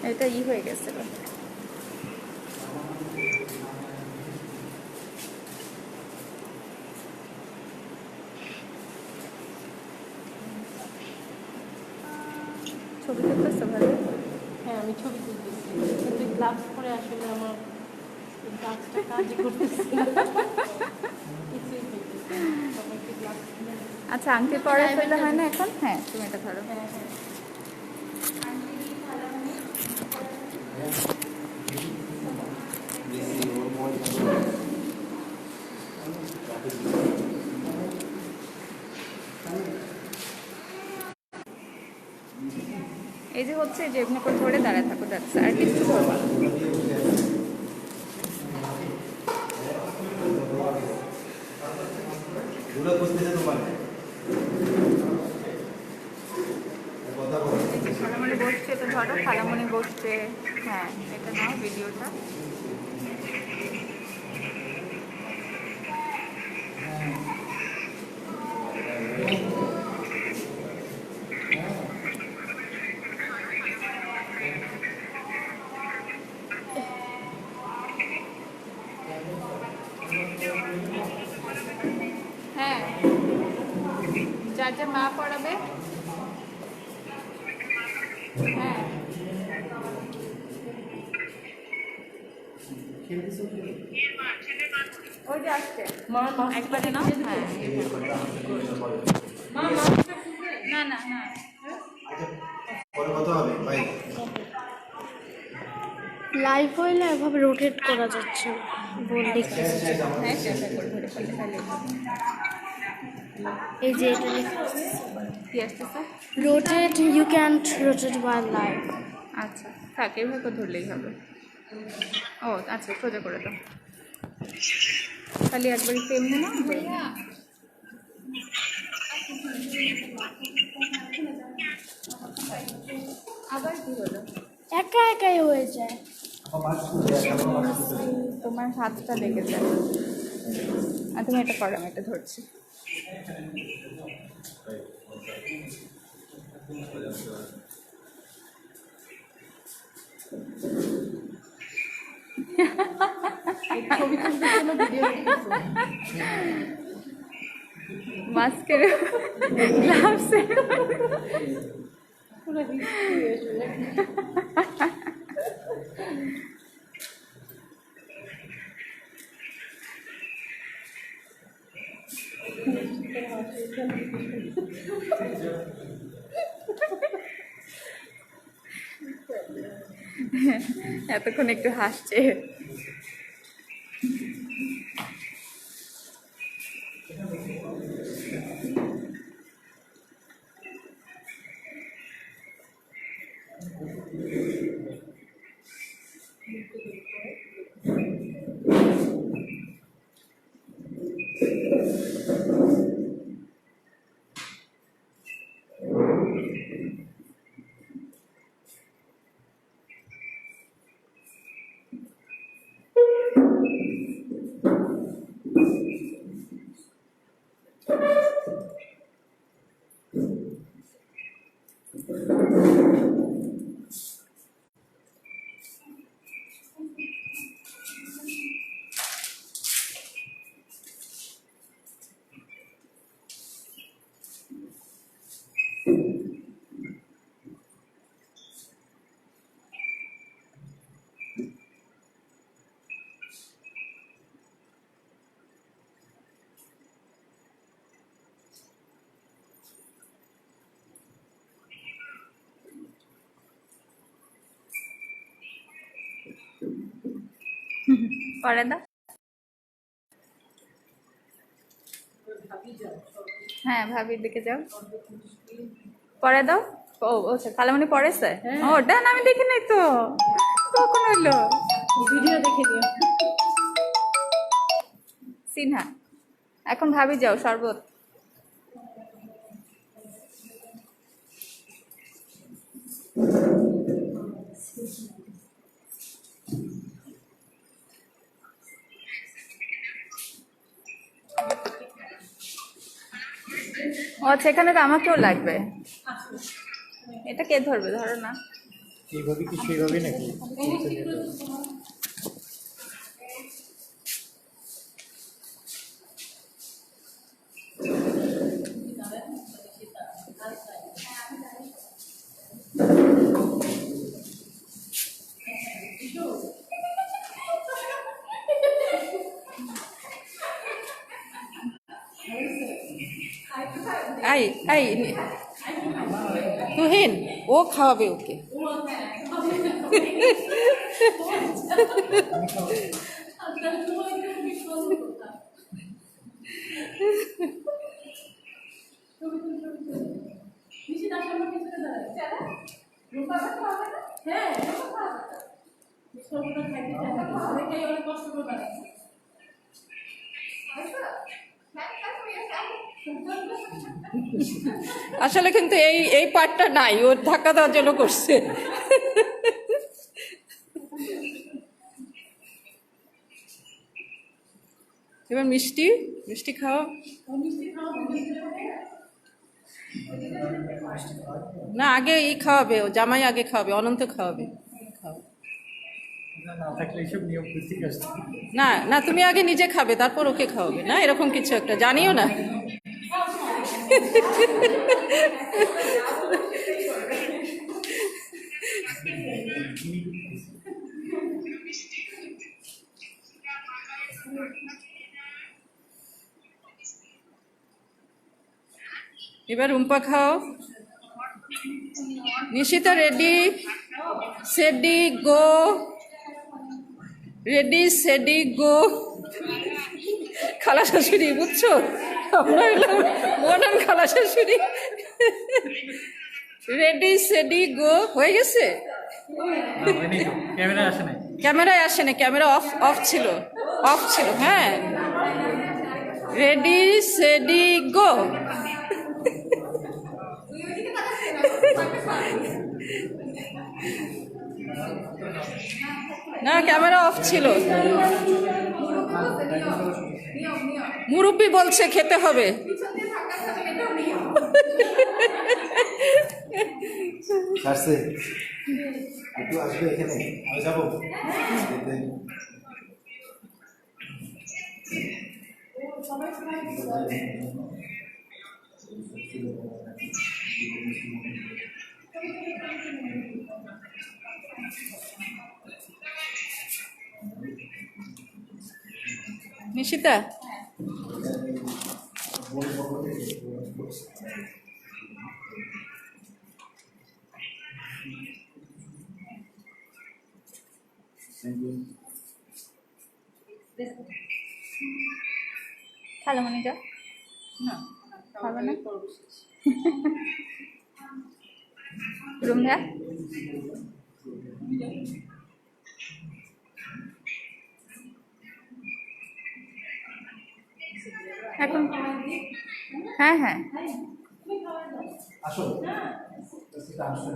এটা হয়ে গেছে। ছবি তুলতেছো ভালো? হ্যাঁ, আমি ছবি তুলতেছি, কিন্তু গ্লাভস পরে আসলে আমার গ্লাভসটা কাজই করতেছি না। আচ্ছা, আংটি পরে ফেলে হয় না এখন? হ্যাঁ, তুমি এটা ধরো। হ্যাঁ হ্যাঁ, এই যে হচ্ছে যে এমনি করে ধরে দাঁড়ায় থাকো, যাচ্ছে আর কিছু ধরবা না। খালামণি বসছে, এটা ধরো, খালামণি বসছে। হ্যাঁ, এটা নাও ভিডিওটা। হ্যাঁ, যার যার মা পড়াবে। হ্যাঁ, ওই যে আসছে একবারে নাও। হ্যাঁ, না না না, লাইভ হইলে এভাবে রোটেট করা যাচ্ছে না, বললে কি? হ্যাঁ চেষ্টা করে ধরে ফেলতে পারলে। এই যে এটা লেখা কি আসতেছে? Rotate, you can't rotate by live. আচ্ছা থাক, এভাবে ধরলেই হবে। ও আচ্ছা, সোজা করে দাও, খালি একবারই তেমনি না। আবার কি হলো? একা একাই হয়ে যায়। তোমার হাতটা লেগে যায়। আর তুমি এটা করো, আমি এটা ধরছি। মাস্কের গ্লাভস এতক্ষণ একটু হাসছে। পরে দাও। হ্যাঁ, ভাবির দিকে যাও, পরে দাও। ও আচ্ছা, খালামণি পড়েছে? ও ডান, আমি দেখি নাই তো, কখন হইলো? ভিডিও দেখে নিও। সিনহা, এখন ভাবি যাও শরবত। ও আচ্ছা, এখানে তো আমাকেও লাগবে। এটা কে ধরবে? ধরো না। এইভাবে কি সেইভাবে নাকি? আই আই তুহিন, ও খাওয়াবে ওকে। সবগুলো খাইতে চায় না, দেখেই অনেক কষ্ট করে বানাচ্ছে। আসলে কিন্তু এই এই পার্টটা নাই, ওর ধাক্কা দেওয়ার জন্য করছে। এবার মিষ্টি মিষ্টি খাও। না, আগে ই খাওয়াবে, ও জামাই আগে খাওয়াবে, অনন্ত খাওয়াবে। খাও। না থাকলে এইসব নিয়ম ঠিক আছে। না না, তুমি আগে নিজে খাবে, তারপর ওকে খাওয়াবে, না এরকম কিছু একটা জানিও না। এবার রুম্পা খাও। নিশিতা রেডি সেডি গো, রেডি সেডি গো। খালা শাশুড়ি, বুঝছো, আমরা এলাম মডার্ন খালা শাশুড়ি। রেডি সেডি গো হয়ে গেছে। ক্যামেরা আসে নাই। ক্যামেরায় আসে না, ক্যামেরা অফ অফ ছিল, অফ ছিল। হ্যাঁ, রেডি সেডি গো। না, ক্যামেরা অফ ছিল। মুরব্বি বলছে খেতে হবে। আসছে একটু আসবে এখানে, আমি যাবো। নিশিতা, খালামণি যাও। খাবে না? রুম যা। এখন হ্যাঁ হ্যাঁ আসো আসো।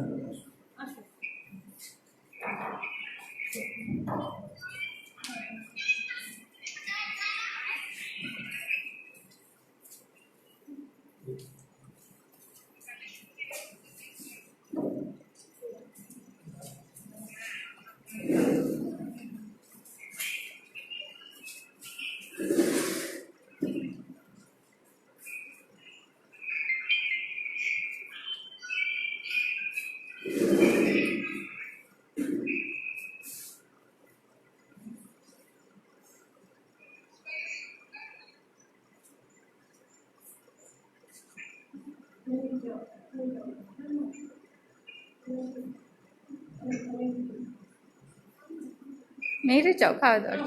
মেয়েরে চাও খাওয়া দাওয়ার।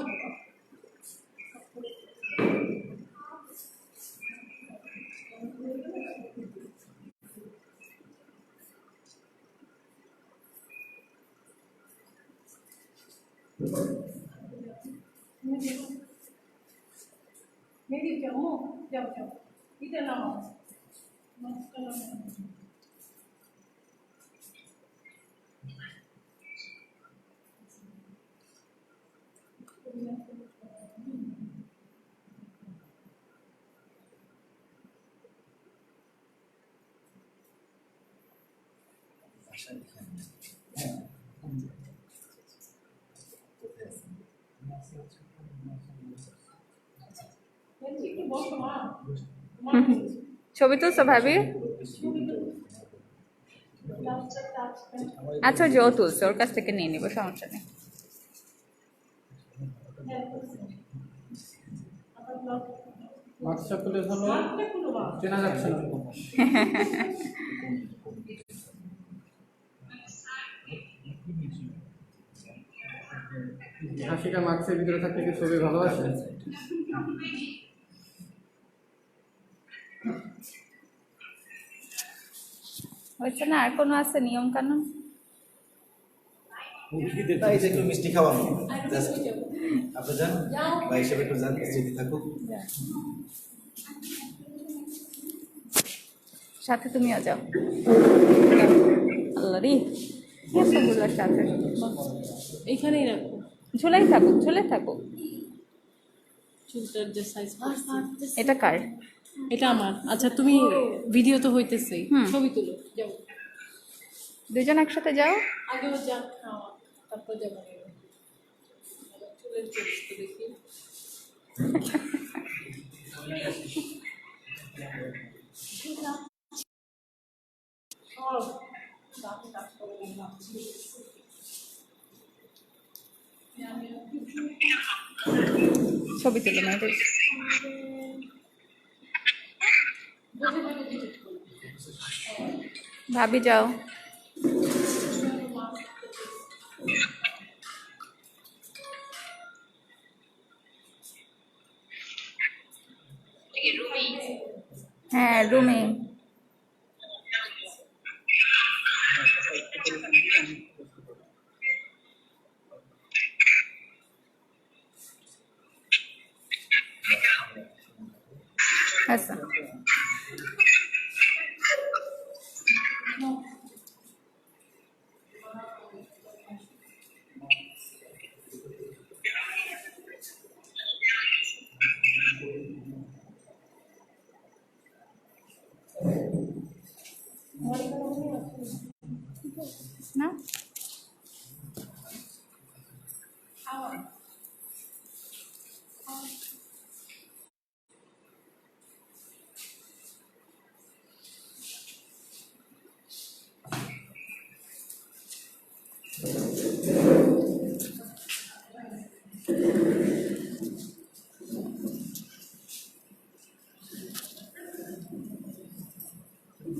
মেহেদি যাও, যাও যাও, এটা নাও, মাছটা নাও। একটু বসো মা। ছবি তুলছো ভাবি? আচ্ছা, যে ও তুলছে ওর কাছ থেকে নিয়ে নিবো, সমস্যা নেই। হোয়াটসঅ্যাপ করলে হলো চেনা যাচ্ছে না। হাসিটা মাস্কের ভিতরে থাকতে কি ছবি ভালো আসে? হয়েছে না? আর কোনো আছে নিয়ম কানুন? তাই যে একটু মিষ্টি খাওয়ানো জাস্ট আপনি যান বা হিসেবে একটু যান স্মৃতি থাকুক। সাথে তুমিও যাও। আল্লাহ রে এতগুলোর সাথে এইখানেই রাখো ঝুলাই থাকুক, ঝুলে থাকুক। চুলটার যে সাইজ এটা কার? এটা আমার। আচ্ছা তুমি ভিডিও তো হইতেছেই, ছবি তুলো যাও। দুজন একসাথে যাও। আগেও যা খাওয়া তারপর যাবো চুলের চুল দেখি। ছবি তুলো মেয়েদের। ভাবি যাও। হ্যাঁ রুমে। আচ্ছা না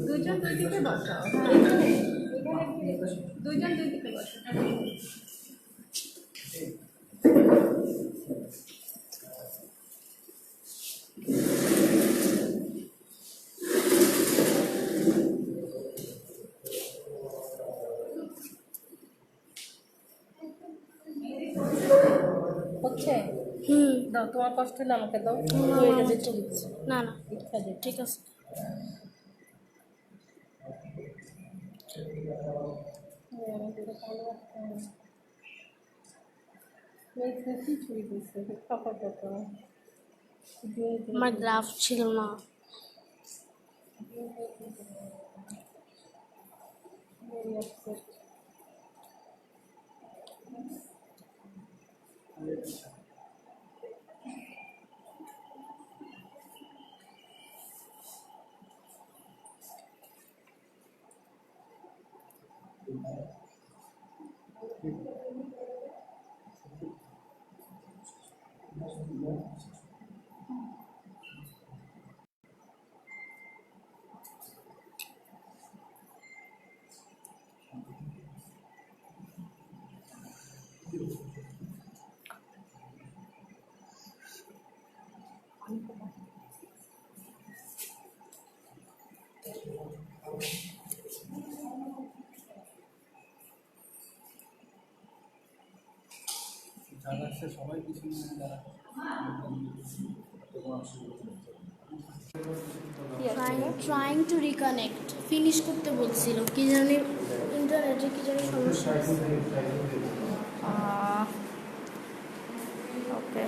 দুজন দুই দিকে বসাও। দুজন দুই দিকে বসাও। হচ্ছে দাও, তোমার কষ্ট হলে আমাকে দাও। হয়ে গেছে, ঠিক আছে। না না ঠিক আছে। আমার গ্রাফ ছিল না। সবাই কিছু ট্রাইং টু রিকানেক্ট ফিনিশ করতে বলছিল, কি জানি ইন্টারনেটে কি জানি সমস্যা আছে। ওকে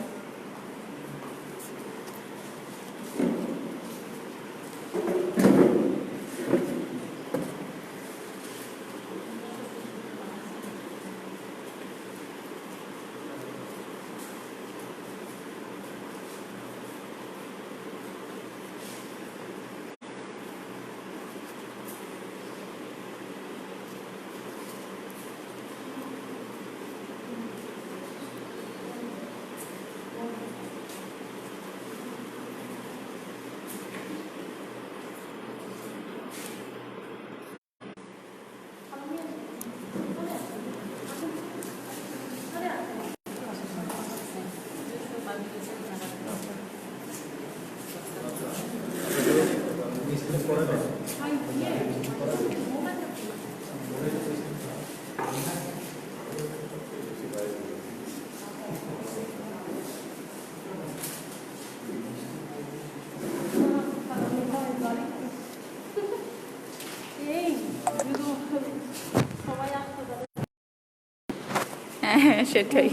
সেটাই।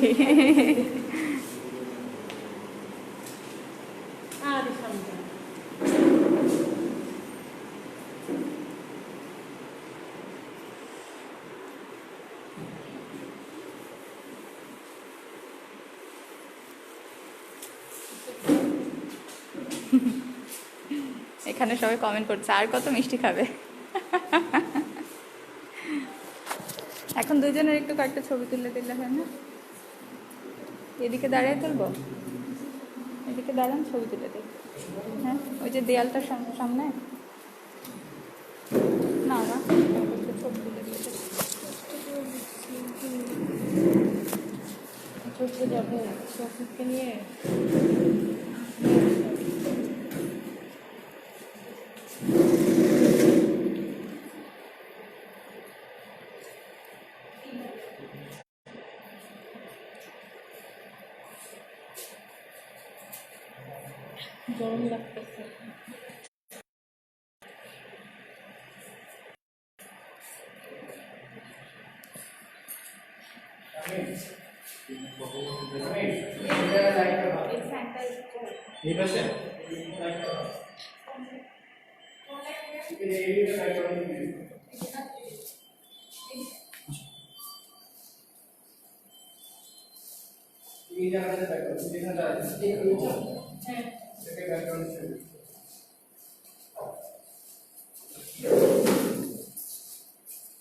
আর সামনে এখানে সবাই কমেন্ট করছে আর কত মিষ্টি খাবে। এখন দুজনের একটু কয়েকটা ছবি তুলে দিলে হয় না? এদিকে দাঁড়িয়ে তুলবো, এদিকে দাঁড়ান ছবি তুলে দিই। হ্যাঁ ওই যে দেয়ালটার সামনে না না একটু ছবি তুলে দিয়ে দিই। চোখে যাবো চোখকে নিয়ে গরম লাগতেছে। এই পাশে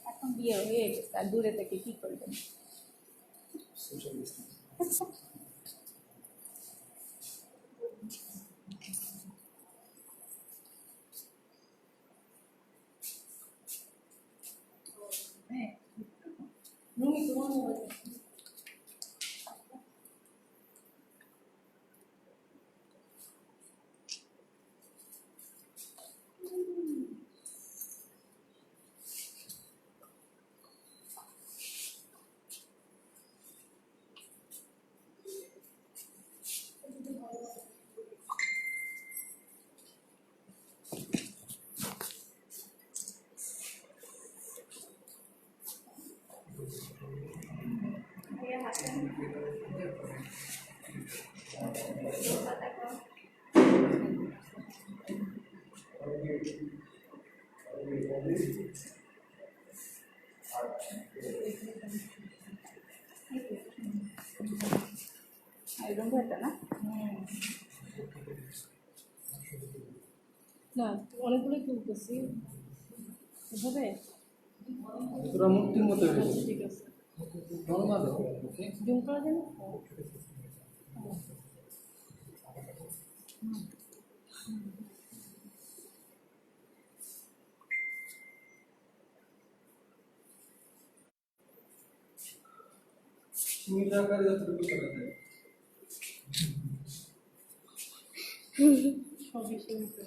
এখন বিয়ে হয়ে গেছে আর দূরে থেকে কি করবেন? একদম ঘরটা না না অনেকগুলো তুলতেছি এভাবে। তোরা মূর্তির মতো হয়েছে। ঠিক আছে নরমাল জুম করা যায় না? সুমির আকারে যতটুকু করা যায়। সবই সীমিত।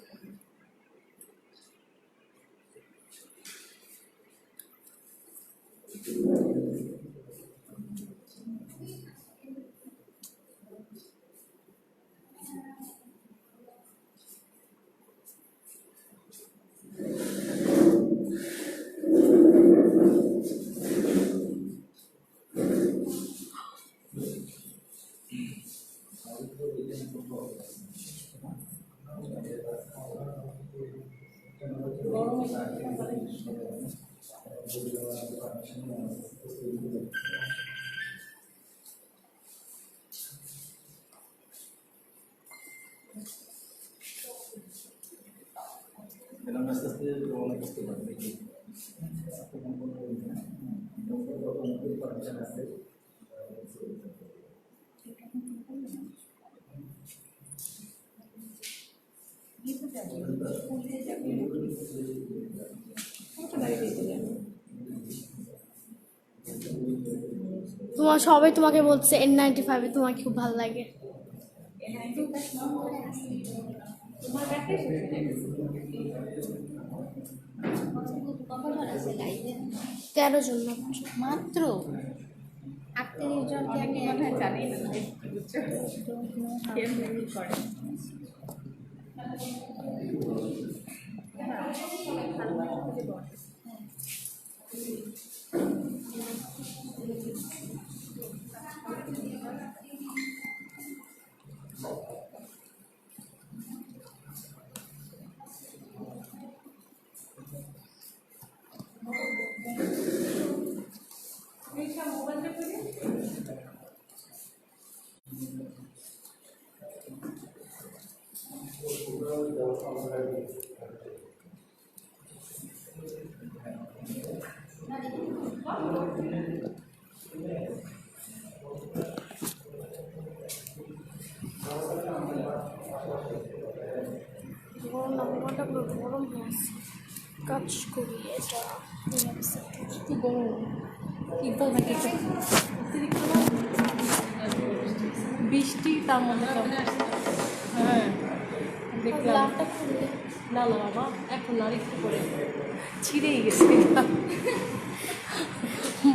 এরকম আস্তে আস্তে রওনা করতে পারবে কি আছে তোমার সবাই তোমাকে বলছে N95 তোমাকে খুব ভালো লাগে। 13 জন মাত্র 38 জনকে আমি মনে হয় জানি না বুঝছো কে করে গরম না, মোবাইলটা পুরো গরম হয়ে আছে। কাজ করি এটা কি গরম ইকবাল ভাইকে বৃষ্টি তার মধ্যে হ্যাঁ দেখলাম। লাভটা খুললে না না বাবা এখন আর একটু করে ছিঁড়েই গেছে।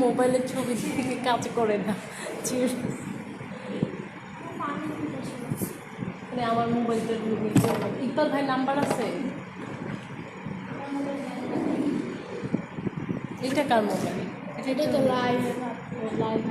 মোবাইলের ছবি থেকে কাজ করে না ছিঁড়ে মানে আমার মোবাইলটা ইকবাল ভাই নাম্বার আছে? এটা কার মোবাইল? এটা তো লাইভ লাইভ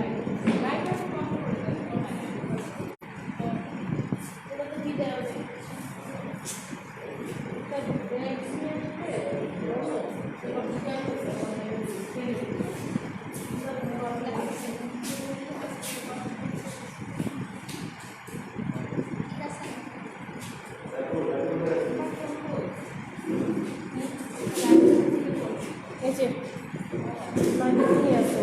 এই যে লাইভে কি আছে?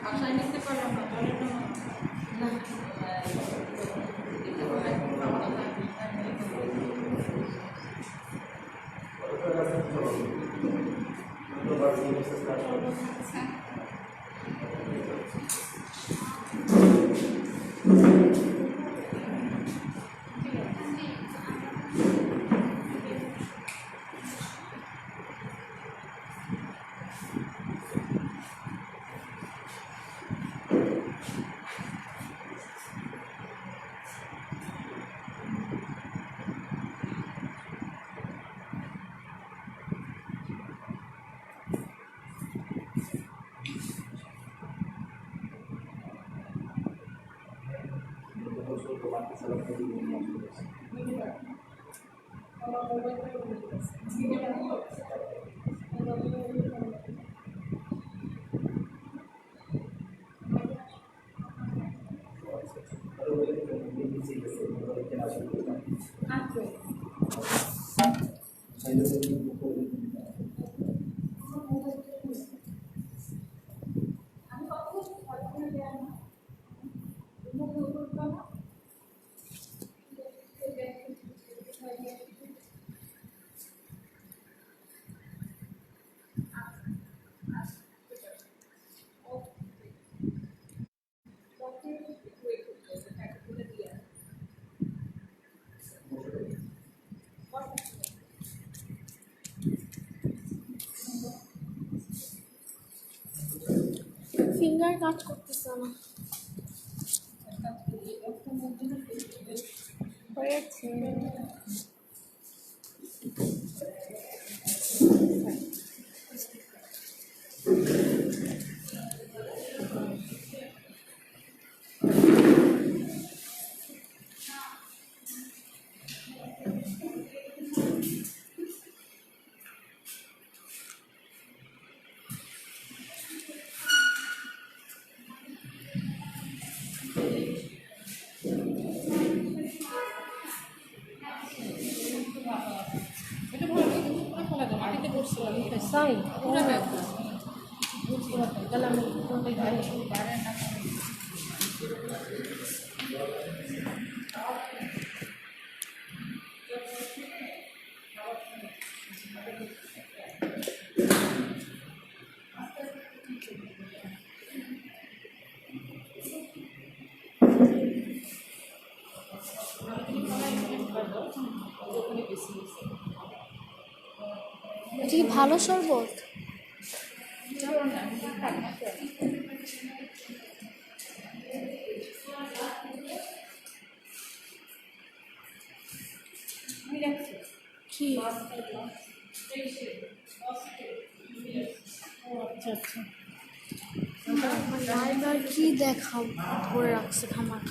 আশায় নিতে পারলাম না ফিঙ্গার কাজ করতেছে না। হয়েছে তাই এটা কি ভালো শরবত? কি আচ্ছা আচ্ছা কি দেখাও করে রাখছে খামার।